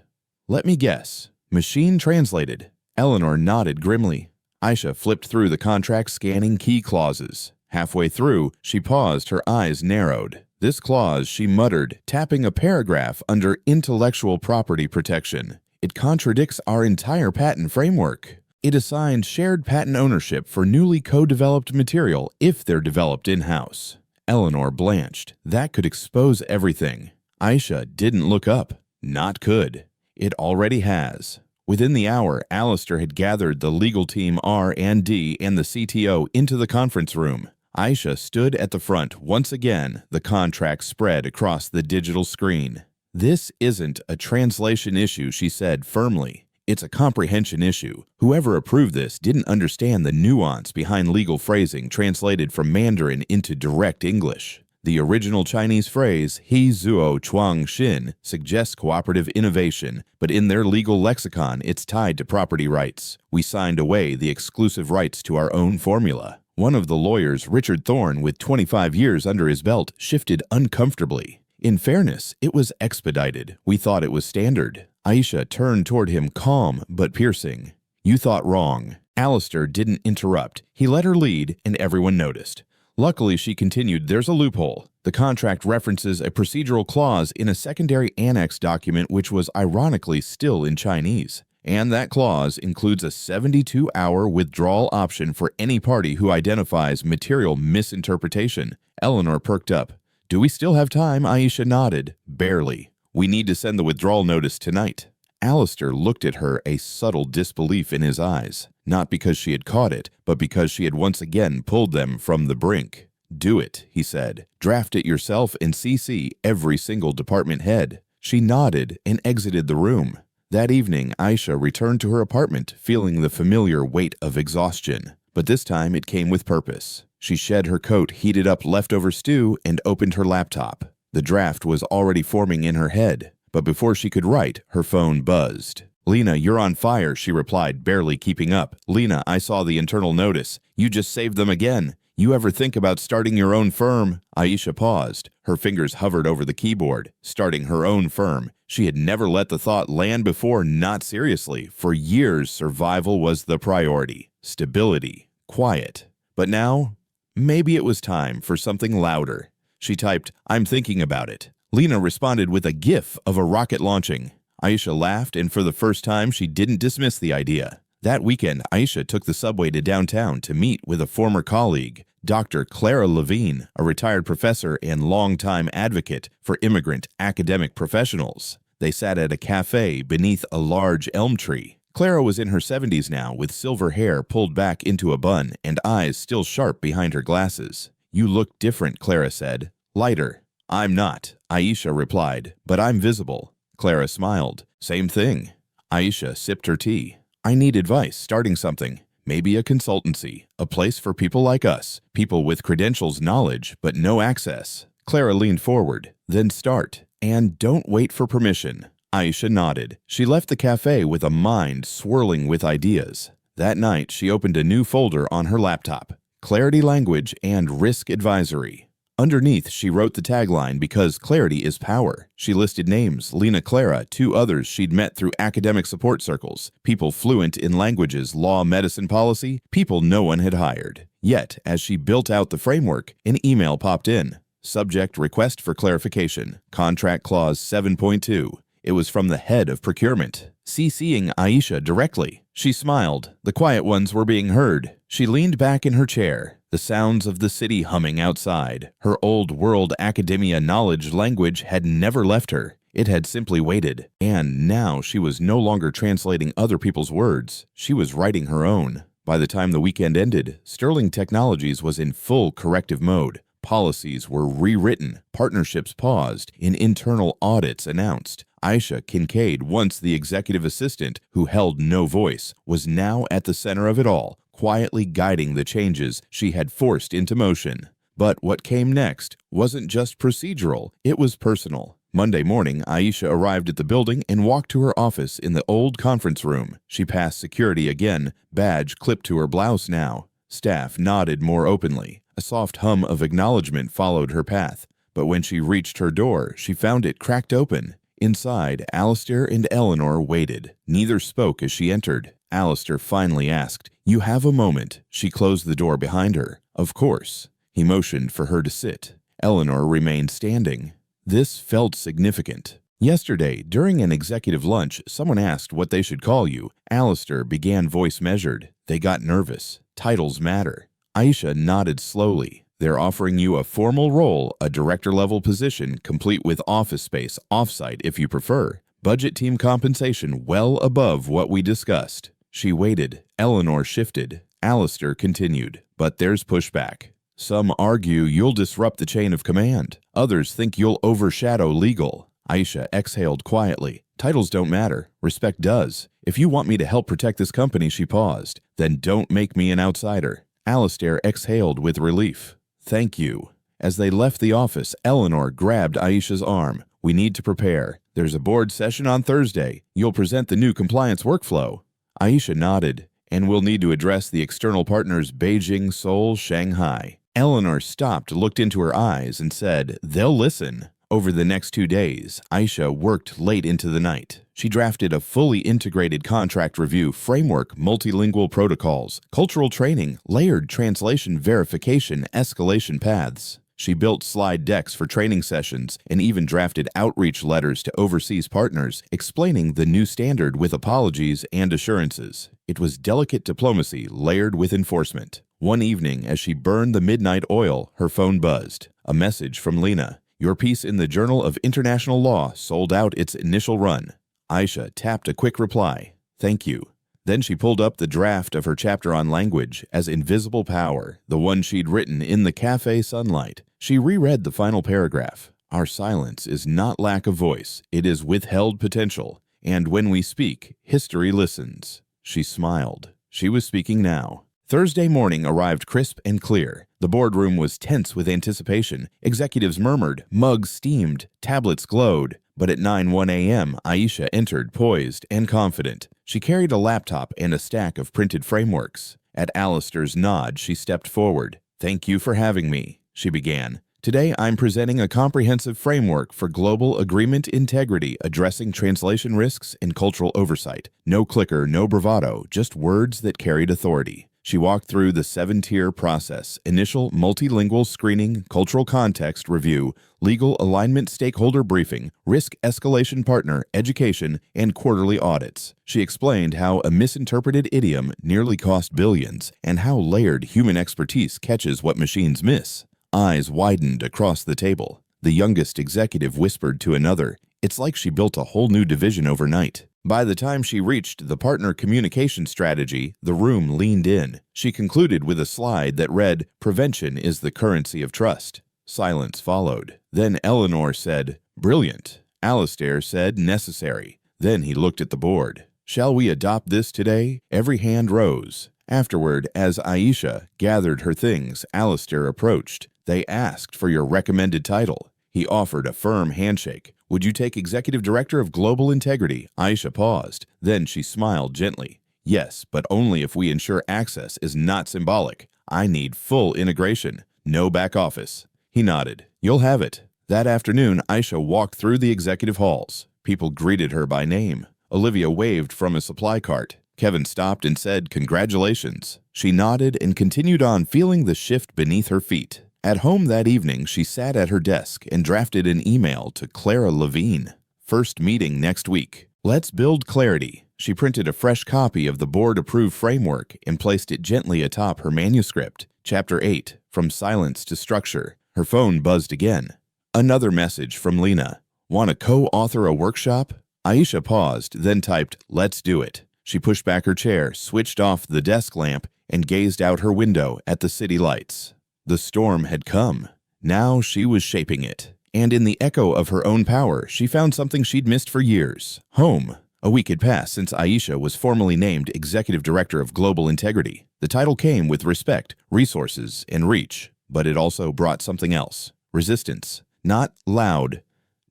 "Let me guess. Machine translated." Eleanor nodded grimly. Aisha flipped through the contract, scanning key clauses. Halfway through, she paused, her eyes narrowed. This clause, she muttered, tapping a paragraph under intellectual property protection. "It contradicts our entire patent framework. It assigns shared patent ownership for newly co-developed material if they're developed in-house." Eleanor blanched. That could expose everything. Aisha didn't look up. Not could. It already has. Within the hour, Alistair had gathered the legal team R&D and the CTO into the conference room. Aisha stood at the front. Once again, the contract spread across the digital screen. "This isn't a translation issue," she said firmly. "It's a comprehension issue. Whoever approved this didn't understand the nuance behind legal phrasing translated from Mandarin into direct English. The original Chinese phrase, he zuo chuang xin, suggests cooperative innovation, but in their legal lexicon, it's tied to property rights. We signed away the exclusive rights to our own formula." One of the lawyers, Richard Thorne, with 25 years under his belt, shifted uncomfortably. "In fairness, it was expedited. We thought it was standard." Aisha turned toward him, calm but piercing. "You thought wrong." Alistair didn't interrupt. He let her lead, and everyone noticed. Luckily, she continued, "There's a loophole. The contract references a procedural clause in a secondary annex document which was ironically still in Chinese. And that clause includes a 72-hour withdrawal option for any party who identifies material misinterpretation." Eleanor perked up. "Do we still have time?" Aisha nodded. "Barely. We need to send the withdrawal notice tonight." Alistair looked at her, a subtle disbelief in his eyes, not because she had caught it, but because she had once again pulled them from the brink. "Do it," he said. "Draft it yourself and CC every single department head." She nodded and exited the room. That evening, Aisha returned to her apartment, feeling the familiar weight of exhaustion. But this time it came with purpose. She shed her coat, heated up leftover stew, and opened her laptop. The draft was already forming in her head. But before she could write, her phone buzzed. "Lena, you're on fire," she replied, barely keeping up. "Lena, I saw the internal notice. You just saved them again. You ever think about starting your own firm?" Aisha paused. Her fingers hovered over the keyboard. Starting her own firm. She had never let the thought land before, not seriously. For years, survival was the priority. Stability. Quiet. But now, maybe it was time for something louder. She typed, "I'm thinking about it." Lena responded with a gif of a rocket launching. Aisha laughed, and for the first time, she didn't dismiss the idea. That weekend, Aisha took the subway to downtown to meet with a former colleague, Dr. Clara Levine, a retired professor and longtime advocate for immigrant academic professionals. They sat at a cafe beneath a large elm tree. Clara was in her 70s now, with silver hair pulled back into a bun and eyes still sharp behind her glasses. "You look different," Clara said. "Lighter." "I'm not," Aisha replied, "but I'm visible." Clara smiled. "Same thing." Aisha sipped her tea. "I need advice, starting something. Maybe a consultancy, a place for people like us, people with credentials, knowledge, but no access." Clara leaned forward. "Then start. And don't wait for permission." Aisha nodded. She left the cafe with a mind swirling with ideas. That night, she opened a new folder on her laptop, Clarity Language and Risk Advisory. Underneath, she wrote the tagline, "Because clarity is power." She listed names, Lena, Clara, 2 others she'd met through academic support circles, people fluent in languages, law, medicine, policy, people no one had hired. Yet, as she built out the framework, an email popped in. Subject, request for clarification. Contract clause 7.2. It was from the head of procurement, CCing Aisha directly. She smiled. The quiet ones were being heard. She leaned back in her chair, the sounds of the city humming outside. Her old world academia knowledge language had never left her. It had simply waited. And now she was no longer translating other people's words. She was writing her own. By the time the weekend ended, Sterling Technologies was in full corrective mode. Policies were rewritten, partnerships paused, and internal audits announced. Aisha Kincaid, once the executive assistant who held no voice, was now at the center of it all, quietly guiding the changes she had forced into motion. But what came next wasn't just procedural, it was personal. Monday morning, Aisha arrived at the building and walked to her office in the old conference room. She passed security again, badge clipped to her blouse now. Staff nodded more openly. A soft hum of acknowledgement followed her path. But when she reached her door, she found it cracked open. Inside, Alistair and Eleanor waited. Neither spoke as she entered. Alistair finally asked, "You have a moment." She closed the door behind her. "Of course." He motioned for her to sit. Eleanor remained standing. This felt significant. Yesterday, during an executive lunch, someone asked what they should call you. Alistair began, voice measured. They got nervous. Titles matter. Aisha nodded slowly. "They're offering you a formal role, a director-level position, complete with office space, off-site if you prefer. Budget team compensation well above what we discussed." She waited. Eleanor shifted. Alistair continued, "But there's pushback. Some argue you'll disrupt the chain of command. Others think you'll overshadow legal." Aisha exhaled quietly. "Titles don't matter. Respect does. If you want me to help protect this company," she paused, "then don't make me an outsider." Alistair exhaled with relief. "Thank you." As they left the office, Eleanor grabbed Aisha's arm. "We need to prepare. There's a board session on Thursday. You'll present the new compliance workflow." Aisha nodded. "And we'll need to address the external partners Beijing, Seoul, Shanghai." Eleanor stopped, looked into her eyes, and said, "They'll listen." Over the next 2 days, Aisha worked late into the night. She drafted a fully integrated contract review framework, multilingual protocols, cultural training, layered translation verification, escalation paths. She built slide decks for training sessions and even drafted outreach letters to overseas partners, explaining the new standard with apologies and assurances. It was delicate diplomacy layered with enforcement. One evening, as she burned the midnight oil, her phone buzzed. A message from Lena. "Your piece in the Journal of International Law sold out its initial run." Aisha tapped a quick reply. "Thank you." Then she pulled up the draft of her chapter on language as invisible power, the one she'd written in the cafe sunlight. She reread the final paragraph. "Our silence is not lack of voice, it is withheld potential. And when we speak, history listens." She smiled. She was speaking now. Thursday morning arrived crisp and clear. The boardroom was tense with anticipation. Executives murmured, mugs steamed, tablets glowed. But at 9:01 a.m., Aisha entered poised and confident. She carried a laptop and a stack of printed frameworks. At Alistair's nod, she stepped forward. "Thank you for having me," she began. "Today I'm presenting a comprehensive framework for global agreement integrity, addressing translation risks and cultural oversight. No clicker, no bravado, just words that carried authority." She walked through the 7-tier process: initial multilingual screening, cultural context review, legal alignment stakeholder briefing, risk escalation partner, education, and quarterly audits. She explained how a misinterpreted idiom nearly cost billions and how layered human expertise catches what machines miss. Eyes widened across the table. The youngest executive whispered to another, "It's like she built a whole new division overnight." By the time she reached the partner communication strategy, the room leaned in. She concluded with a slide that read, "Prevention is the currency of trust." Silence followed. Then Eleanor said, "Brilliant." Alistair said, "Necessary." Then he looked at the board. "Shall we adopt this today?" Every hand rose. Afterward, as Aisha gathered her things, Alistair approached. "They asked for your recommended title." He offered a firm handshake. "Would you take Executive Director of Global Integrity?" Aisha paused. Then she smiled gently. "Yes, but only if we ensure access is not symbolic. I need full integration, no back office." He nodded. "You'll have it." That afternoon, Aisha walked through the executive halls. People greeted her by name. Olivia waved from a supply cart. Kevin stopped and said, "Congratulations." She nodded and continued on, feeling the shift beneath her feet. At home that evening, she sat at her desk and drafted an email to Clara Levine. "First meeting next week. Let's build clarity." She printed a fresh copy of the board-approved framework and placed it gently atop her manuscript. Chapter 8, From Silence to Structure. Her phone buzzed again. Another message from Lena. "Want to co-author a workshop?" Aisha paused, then typed, "Let's do it." She pushed back her chair, switched off the desk lamp, and gazed out her window at the city lights. The storm had come. Now she was shaping it. And in the echo of her own power, she found something she'd missed for years. Home. A week had passed since Aisha was formally named Executive Director of Global Integrity. The title came with respect, resources, and reach, but it also brought something else: resistance. Not loud,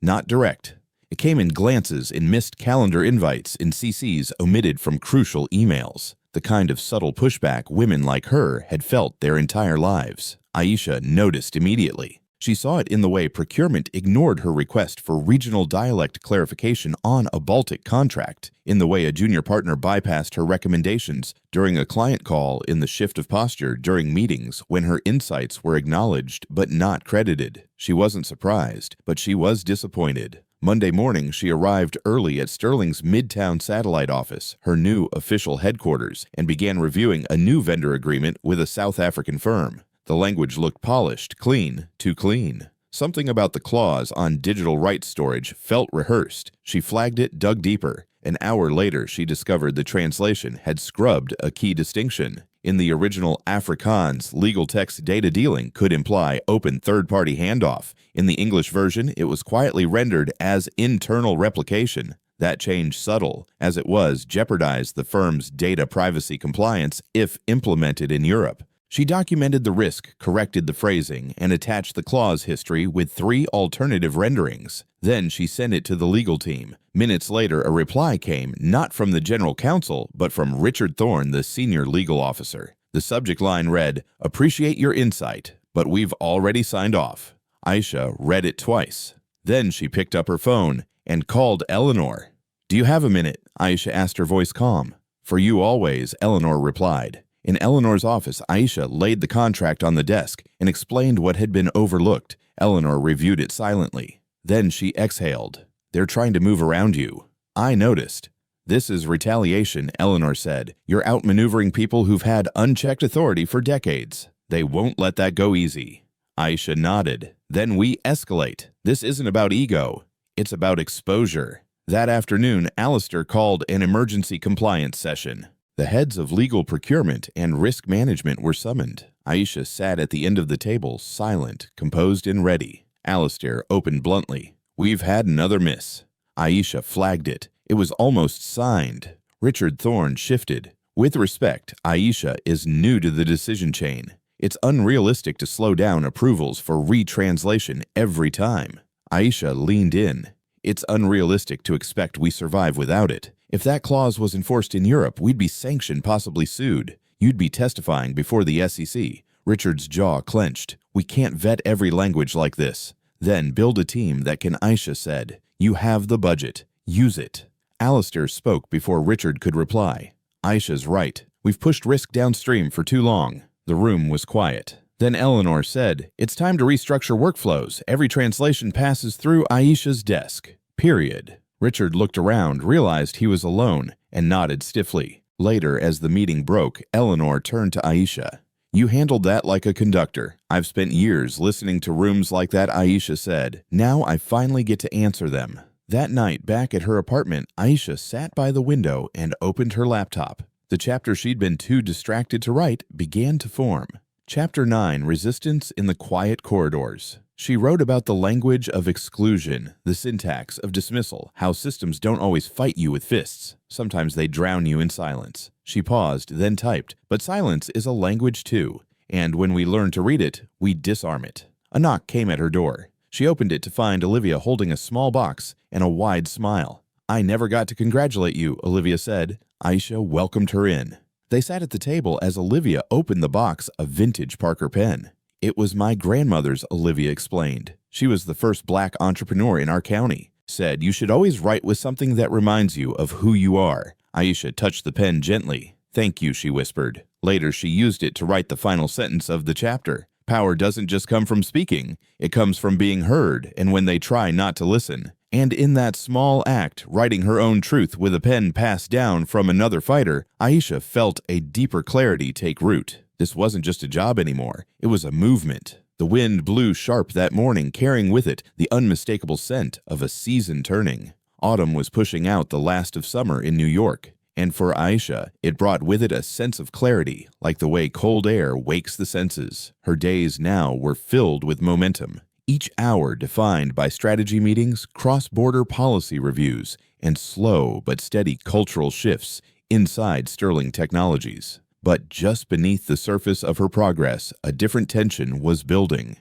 not direct. It came in glances, in missed calendar invites, in CCs omitted from crucial emails. The kind of subtle pushback women like her had felt their entire lives. Aisha noticed immediately. She saw it in the way procurement ignored her request for regional dialect clarification on a Baltic contract, in the way a junior partner bypassed her recommendations during a client call, in the shift of posture during meetings when her insights were acknowledged but not credited. She wasn't surprised, but she was disappointed. Monday morning, she arrived early at Sterling's Midtown satellite office, her new official headquarters, and began reviewing a new vendor agreement with a South African firm. The language looked polished, clean, too clean. Something about the clause on digital rights storage felt rehearsed. She flagged it, dug deeper. An hour later, she discovered the translation had scrubbed a key distinction. In the original Afrikaans, legal text data dealing could imply open third-party handoff. In the English version, it was quietly rendered as internal replication. That change, subtle as it was, jeopardized the firm's data privacy compliance if implemented in Europe. She documented the risk, corrected the phrasing, and attached the clause history with 3 alternative renderings. Then she sent it to the legal team. Minutes later, a reply came, not from the general counsel, but from Richard Thorne, the senior legal officer. The subject line read, "Appreciate your insight, but we've already signed off." Aisha read it twice. Then she picked up her phone and called Eleanor. "Do you have a minute?" Aisha asked, her voice calm. "For you always," Eleanor replied. In Eleanor's office, Aisha laid the contract on the desk and explained what had been overlooked. Eleanor reviewed it silently. Then she exhaled. "They're trying to move around you. I noticed." "This is retaliation," Eleanor said. "You're outmaneuvering people who've had unchecked authority for decades. They won't let that go easy." Aisha nodded. "Then we escalate. This isn't about ego. It's about exposure." That afternoon, Alistair called an emergency compliance session. The heads of legal procurement and risk management were summoned. Aisha sat at the end of the table, silent, composed, and ready. Alistair opened bluntly. "We've had another miss." Aisha flagged it. It was almost signed. Richard Thorne shifted. "With respect, Aisha is new to the decision chain. It's unrealistic to slow down approvals for retranslation every time." Aisha leaned in. "It's unrealistic to expect we survive without it. If that clause was enforced in Europe, we'd be sanctioned, possibly sued. You'd be testifying before the SEC. Richard's jaw clenched. "We can't vet every language like this." "Then build a team that can," Aisha said. "You have the budget. Use it." Alistair spoke before Richard could reply. "Aisha's right. We've pushed risk downstream for too long." The room was quiet. Then Eleanor said, "It's time to restructure workflows. Every translation passes through Aisha's desk. Period." Richard looked around, realized he was alone, and nodded stiffly. Later, as the meeting broke, Eleanor turned to Aisha. "You handled that like a conductor. I've spent years listening to rooms like that," Aisha said. "Now I finally get to answer them." That night, back at her apartment, Aisha sat by the window and opened her laptop. The chapter she'd been too distracted to write began to form. Chapter 9, Resistance in the Quiet Corridors. She wrote about the language of exclusion, the syntax of dismissal, how systems don't always fight you with fists. Sometimes they drown you in silence. She paused, then typed, "But silence is a language too, and when we learn to read it, we disarm it." A knock came at her door. She opened it to find Olivia holding a small box and a wide smile. "I never got to congratulate you," Olivia said. Aisha welcomed her in. They sat at the table as Olivia opened the box, a vintage Parker pen. "It was my grandmother's," Olivia explained. "She was the first black entrepreneur in our county. Said you should always write with something that reminds you of who you are." Aisha touched the pen gently. "Thank you," she whispered. Later, she used it to write the final sentence of the chapter. "Power doesn't just come from speaking. It comes from being heard, and when they try not to listen." And in that small act, writing her own truth with a pen passed down from another fighter, Aisha felt a deeper clarity take root. This wasn't just a job anymore. It was a movement. The wind blew sharp that morning, carrying with it the unmistakable scent of a season turning. Autumn was pushing out the last of summer in New York. And for Aisha, it brought with it a sense of clarity, like the way cold air wakes the senses. Her days now were filled with momentum. Each hour defined by strategy meetings, cross-border policy reviews, and slow but steady cultural shifts inside Sterling Technologies. But just beneath the surface of her progress, a different tension was building.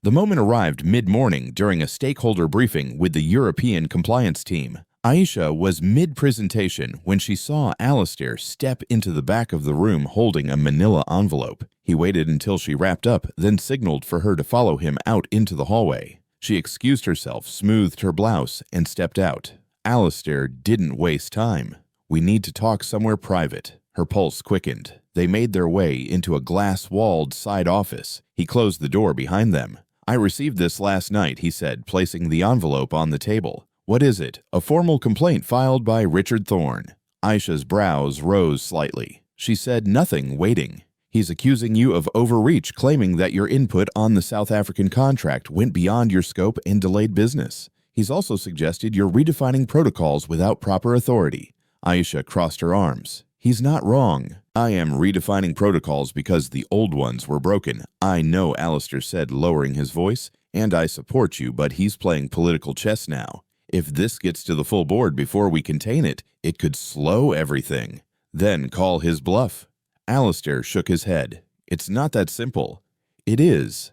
The moment arrived mid-morning during a stakeholder briefing with the European compliance team. Aisha was mid-presentation when she saw Alistair step into the back of the room holding a manila envelope. He waited until she wrapped up, then signaled for her to follow him out into the hallway. She excused herself, smoothed her blouse, and stepped out. Alistair didn't waste time. "We need to talk somewhere private." Her pulse quickened. They made their way into a glass-walled side office. He closed the door behind them. "I received this last night," he said, placing the envelope on the table. "What is it?" "A formal complaint filed by Richard Thorne." Aisha's brows rose slightly. She said, "Nothing, waiting. He's accusing you of overreach, claiming that your input on the South African contract went beyond your scope and delayed business. He's also suggested you're redefining protocols without proper authority." Aisha crossed her arms. "He's not wrong. I am redefining protocols because the old ones were broken. I know," Alistair said, lowering his voice, "and I support you, but he's playing political chess now. If this gets to the full board before we contain it, it could slow everything. Then call his bluff." Alistair shook his head. "It's not that simple." "It is,"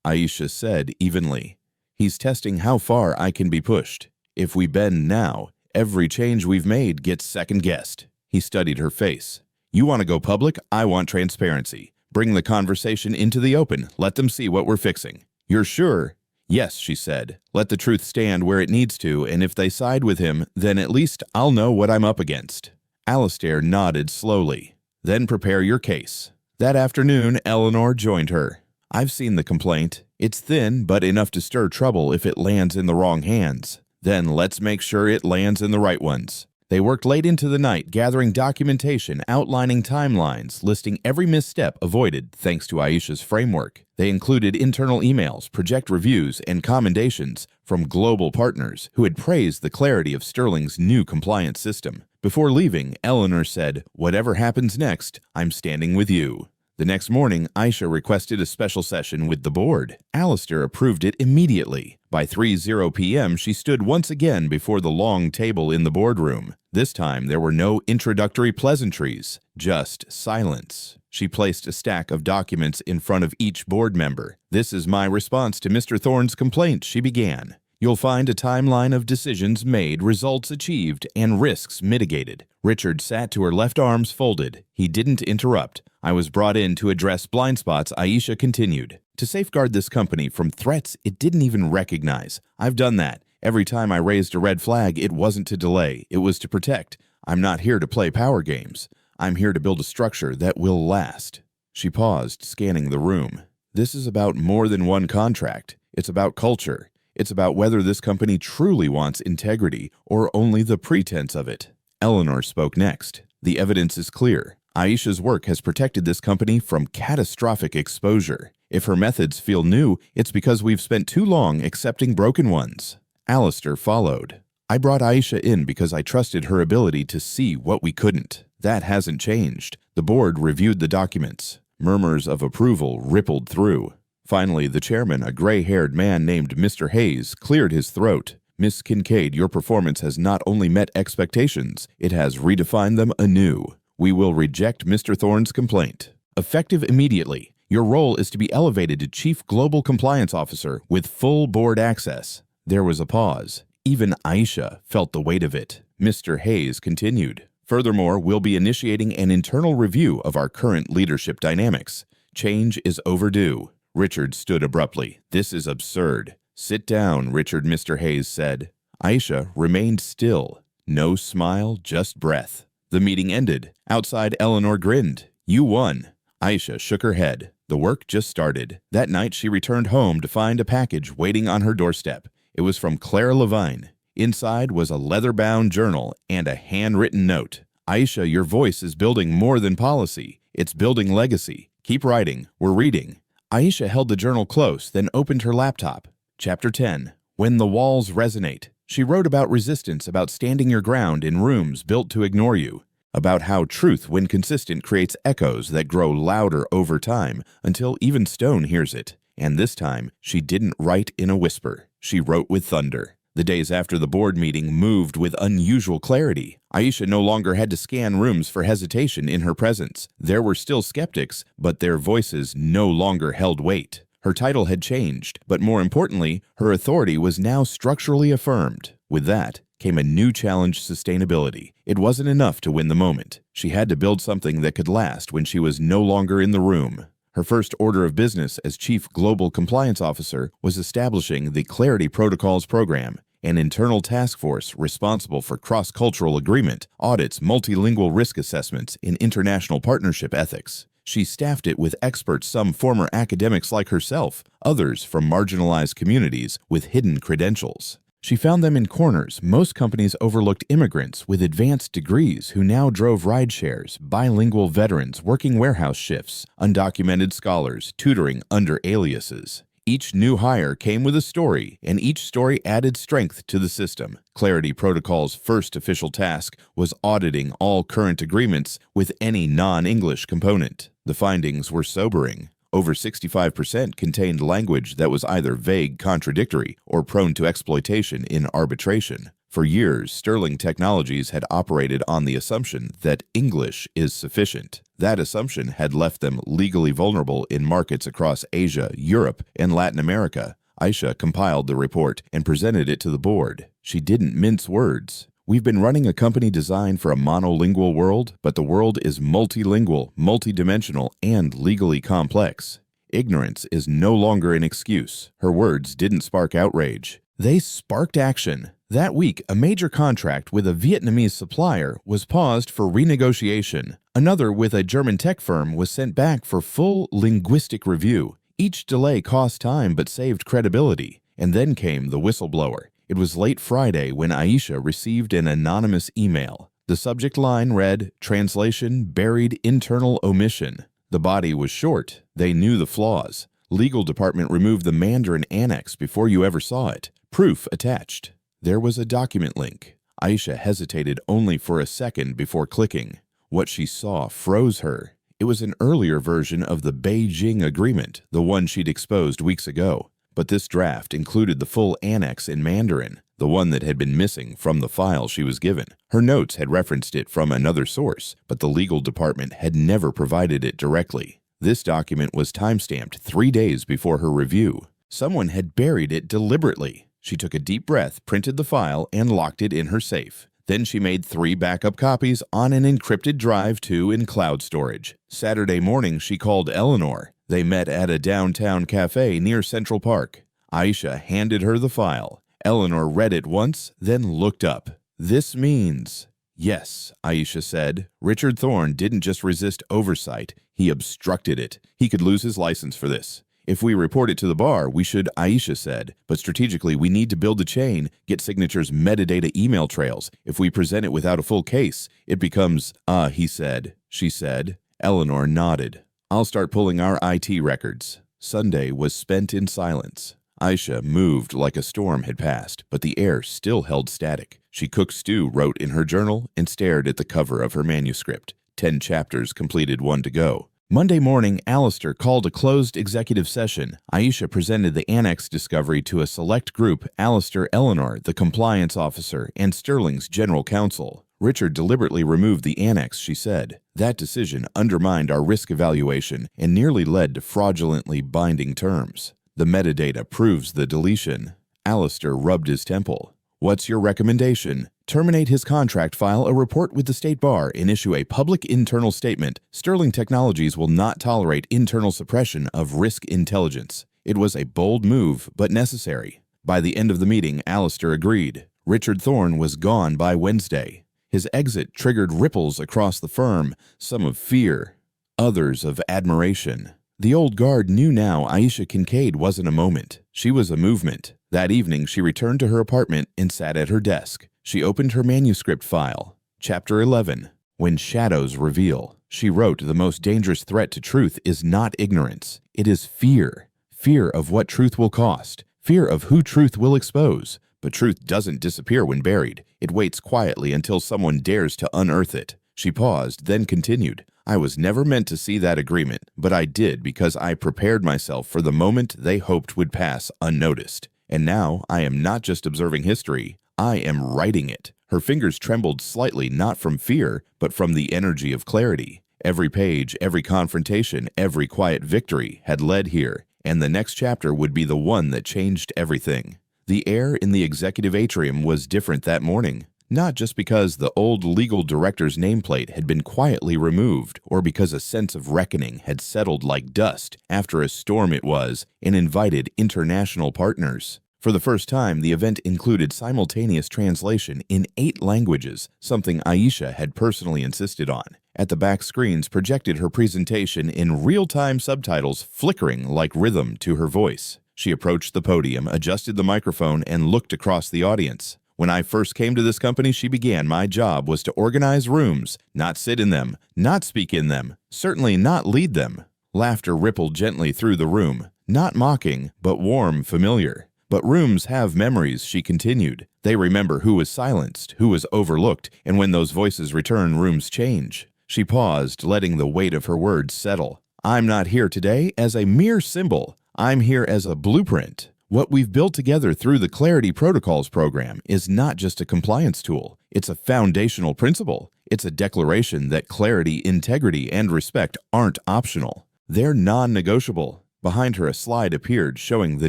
Aisha said evenly. "He's testing how far I can be pushed. If we bend now, every change we've made gets second-guessed." He studied her face. "You want to go public? I want transparency. Bring the conversation into the open. Let them see what we're fixing." "You're sure?" "Yes," she said. "Let the truth stand where it needs to, and if they side with him, then at least I'll know what I'm up against." Alistair nodded slowly. "Then prepare your case." That afternoon, Eleanor joined her. "I've seen the complaint. It's thin, but enough to stir trouble if it lands in the wrong hands. Then let's make sure it lands in the right ones." They worked late into the night, gathering documentation, outlining timelines, listing every misstep avoided thanks to Aisha's framework. They included internal emails, project reviews, and commendations from global partners who had praised the clarity of Sterling's new compliance system. Before leaving, Eleanor said, "Whatever happens next, I'm standing with you." The next morning, Aisha requested a special session with the board. Alistair approved it immediately. By 3:00 p.m., she stood once again before the long table in the boardroom. This time, there were no introductory pleasantries, just silence. She placed a stack of documents in front of each board member. "This is my response to Mr. Thorne's complaint," she began. "You'll find a timeline of decisions made, results achieved, and risks mitigated." Richard sat to her left arms folded. He didn't interrupt. "I was brought in to address blind spots," Aisha continued. "To safeguard this company from threats it didn't even recognize. I've done that. Every time I raised a red flag, it wasn't to delay. It was to protect. I'm not here to play power games. I'm here to build a structure that will last." She paused, scanning the room. "This is about more than one contract. It's about culture. It's about whether this company truly wants integrity or only the pretense of it." Eleanor spoke next. "The evidence is clear. Aisha's work has protected this company from catastrophic exposure. If her methods feel new, it's because we've spent too long accepting broken ones." Alistair followed. "I brought Aisha in because I trusted her ability to see what we couldn't. That hasn't changed." The board reviewed the documents. Murmurs of approval rippled through. Finally, the chairman, a gray-haired man named Mr. Hayes, cleared his throat. "Miss Kincaid, your performance has not only met expectations, it has redefined them anew. We will reject Mr. Thorne's complaint. Effective immediately, your role is to be elevated to Chief Global Compliance Officer with full board access." There was a pause. Even Aisha felt the weight of it. Mr. Hayes continued. "Furthermore, we'll be initiating an internal review of our current leadership dynamics. Change is overdue." Richard stood abruptly. "This is absurd." "Sit down, Richard," Mr. Hayes said. Aisha remained still. No smile, just breath. The meeting ended. Outside, Eleanor grinned. "You won." Aisha shook her head. The work just started. That night, she returned home to find a package waiting on her doorstep. It was from Clara Levine. Inside was a leather-bound journal and a handwritten note. "Aisha, your voice is building more than policy. It's building legacy. Keep writing. We're reading." Aisha held the journal close, then opened her laptop. Chapter 10. When the Walls Resonate. She wrote about resistance, about standing your ground in rooms built to ignore you, about how truth, when consistent, creates echoes that grow louder over time until even stone hears it. And this time, she didn't write in a whisper. She wrote with thunder. The days after the board meeting moved with unusual clarity. Aisha no longer had to scan rooms for hesitation in her presence. There were still skeptics, but their voices no longer held weight. Her title had changed, but more importantly, her authority was now structurally affirmed. With that came a new challenge: sustainability. It wasn't enough to win the moment. She had to build something that could last when she was no longer in the room. Her first order of business as Chief Global Compliance Officer was establishing the Clarity Protocols Program, an internal task force responsible for cross-cultural agreement, audits, multilingual risk assessments, and international partnership ethics. She staffed it with experts, some former academics like herself, others from marginalized communities with hidden credentials. She found them in corners. Most companies overlooked immigrants with advanced degrees who now drove ride shares, bilingual veterans working warehouse shifts, undocumented scholars tutoring under aliases. Each new hire came with a story, and each story added strength to the system. Clarity Protocol's first official task was auditing all current agreements with any non-English component. The findings were sobering. Over 65% contained language that was either vague, contradictory, or prone to exploitation in arbitration. For years, Sterling Technologies had operated on the assumption that English is sufficient. That assumption had left them legally vulnerable in markets across Asia, Europe, and Latin America. Aisha compiled the report and presented it to the board. She didn't mince words. We've been running a company designed for a monolingual world, but the world is multilingual, multidimensional, and legally complex. Ignorance is no longer an excuse. Her words didn't spark outrage. They sparked action. That week, a major contract with a Vietnamese supplier was paused for renegotiation. Another with a German tech firm was sent back for full linguistic review. Each delay cost time but saved credibility. And then came the whistleblower. It was late Friday when Aisha received an anonymous email. The subject line read, "Translation, buried internal omission." The body was short. They knew the flaws. Legal department removed the Mandarin annex before you ever saw it. Proof attached. There was a document link. Aisha hesitated only for a second before clicking. What she saw froze her. It was an earlier version of the Beijing Agreement, the one she'd exposed weeks ago. But this draft included the full annex in Mandarin, the one that had been missing from the file she was given. Her notes had referenced it from another source, but the legal department had never provided it directly. This document was timestamped 3 days before her review. Someone had buried it deliberately. She took a deep breath, printed the file, and locked it in her safe. Then she made 3 backup copies on an encrypted drive in cloud storage. Saturday morning, she called Eleanor. They met at a downtown cafe near Central Park. Aisha handed her the file. Eleanor read it once, then looked up. "This means—" "Yes," Aisha said. "Richard Thorne didn't just resist oversight, he obstructed it. He could lose his license for this. If we report it to the bar, we should," Aisha said. "But strategically, we need to build a chain, get signatures, metadata, email trails. If we present it without a full case, it becomes—" he said. She said. Eleanor nodded. "I'll start pulling our IT records." Sunday was spent in silence. Aisha moved like a storm had passed, but the air still held static. She cooked stew, wrote in her journal, and stared at the cover of her manuscript. 10 chapters completed, 1 to go. Monday morning, Alistair called a closed executive session. Aisha presented the annex discovery to a select group: Alistair, Eleanor, the compliance officer, and Sterling's general counsel. Richard deliberately removed the annex, she said. That decision undermined our risk evaluation and nearly led to fraudulently binding terms. The metadata proves the deletion. Alistair rubbed his temple. "What's your recommendation?" "Terminate his contract, file a report with the state bar, and issue a public internal statement. Sterling Technologies will not tolerate internal suppression of risk intelligence." It was a bold move, but necessary. By the end of the meeting, Alistair agreed. Richard Thorne was gone by Wednesday. His exit triggered ripples across the firm, some of fear, others of admiration. The old guard knew now Aisha Kincaid wasn't a moment. She was a movement. That evening, she returned to her apartment and sat at her desk. She opened her manuscript file. Chapter 11. When Shadows Reveal. She wrote, "The most dangerous threat to truth is not ignorance. It is fear. Fear of what truth will cost. Fear of who truth will expose. But truth doesn't disappear when buried. It waits quietly until someone dares to unearth it." She paused, then continued. "I was never meant to see that agreement, but I did because I prepared myself for the moment they hoped would pass unnoticed. And now I am not just observing history, I am writing it. Her fingers trembled slightly, not from fear, but from the energy of clarity. Every page, every confrontation, every quiet victory had led here, and the next chapter would be the one that changed everything. The air in the executive atrium was different that morning, not just because the old legal director's nameplate had been quietly removed or because a sense of reckoning had settled like dust after a storm it was and invited international partners. For the first time, the event included simultaneous translation in 8 languages, something Aisha had personally insisted on. At the back screens projected her presentation in real-time subtitles flickering like rhythm to her voice. She approached the podium, adjusted the microphone, and looked across the audience. When I first came to this company, she began, my job was to organize rooms, not sit in them, not speak in them, certainly not lead them. Laughter rippled gently through the room, not mocking, but warm, familiar. But rooms have memories, she continued. They remember who was silenced, who was overlooked, and when those voices return, rooms change. She paused, letting the weight of her words settle. I'm not here today as a mere symbol. I'm here as a blueprint. What we've built together through the Clarity Protocols program is not just a compliance tool. It's a foundational principle. It's a declaration that clarity, integrity, and respect aren't optional. They're non-negotiable. Behind her, a slide appeared showing the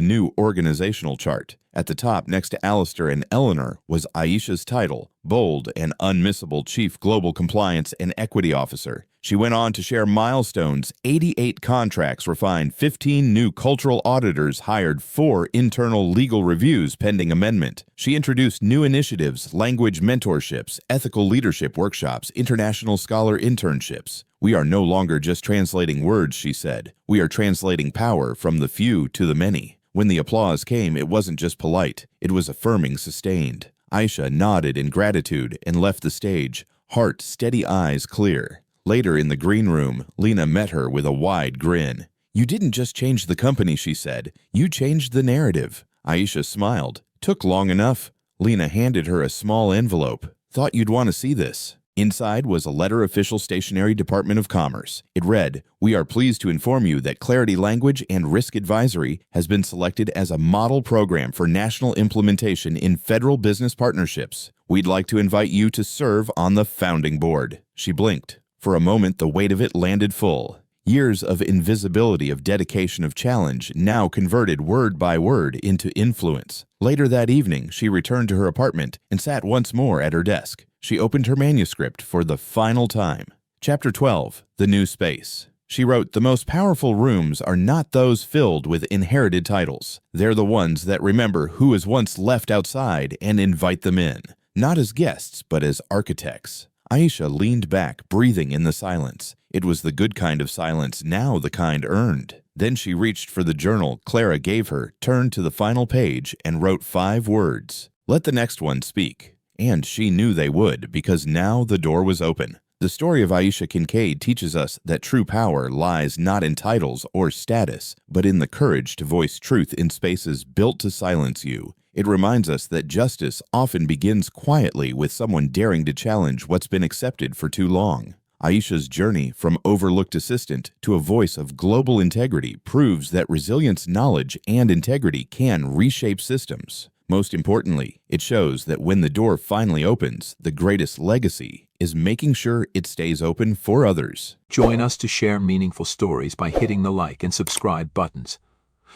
new organizational chart. At the top, next to Alistair and Eleanor, was Aisha's title, bold and unmissable Chief Global Compliance and Equity Officer. She went on to share milestones: 88 contracts refined, 15 new cultural auditors hired, 4 internal legal reviews pending amendment. She introduced new initiatives, language mentorships, ethical leadership workshops, international scholar internships. We are no longer just translating words, she said. We are translating power from the few to the many. When the applause came, it wasn't just polite. It was affirming, sustained. Aisha nodded in gratitude and left the stage, heart steady, eyes clear. Later in the green room, Lena met her with a wide grin. You didn't just change the company, she said. You changed the narrative. Aisha smiled. Took long enough. Lena handed her a small envelope. Thought you'd want to see this. Inside was a letter, official stationery, Department of Commerce. It read, "We are pleased to inform you that Clarity Language and Risk Advisory has been selected as a model program for national implementation in federal business partnerships. We'd like to invite you to serve on the founding board." She blinked. For a moment, the weight of it landed full. Years of invisibility, of dedication, of challenge, now converted word by word into influence. Later that evening, she returned to her apartment and sat once more at her desk. She opened her manuscript for the final time. Chapter 12, The New Space. She wrote, "The most powerful rooms are not those filled with inherited titles. They're the ones that remember who was once left outside and invite them in, not as guests, but as architects." Aisha leaned back, breathing in the silence. It was the good kind of silence, now the kind earned. Then she reached for the journal Clara gave her, turned to the final page, and wrote 5 words. Let the next one speak. And she knew they would, because now the door was open. The story of Aisha Kincaid teaches us that true power lies not in titles or status, but in the courage to voice truth in spaces built to silence you. It reminds us that justice often begins quietly with someone daring to challenge what's been accepted for too long. Aisha's journey from overlooked assistant to a voice of global integrity proves that resilience, knowledge, and integrity can reshape systems. Most importantly, it shows that when the door finally opens, the greatest legacy is making sure it stays open for others. Join us to share meaningful stories by hitting the like and subscribe buttons.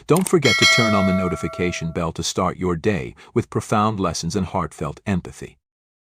Don't forget to turn on the notification bell to start your day with profound lessons and heartfelt empathy.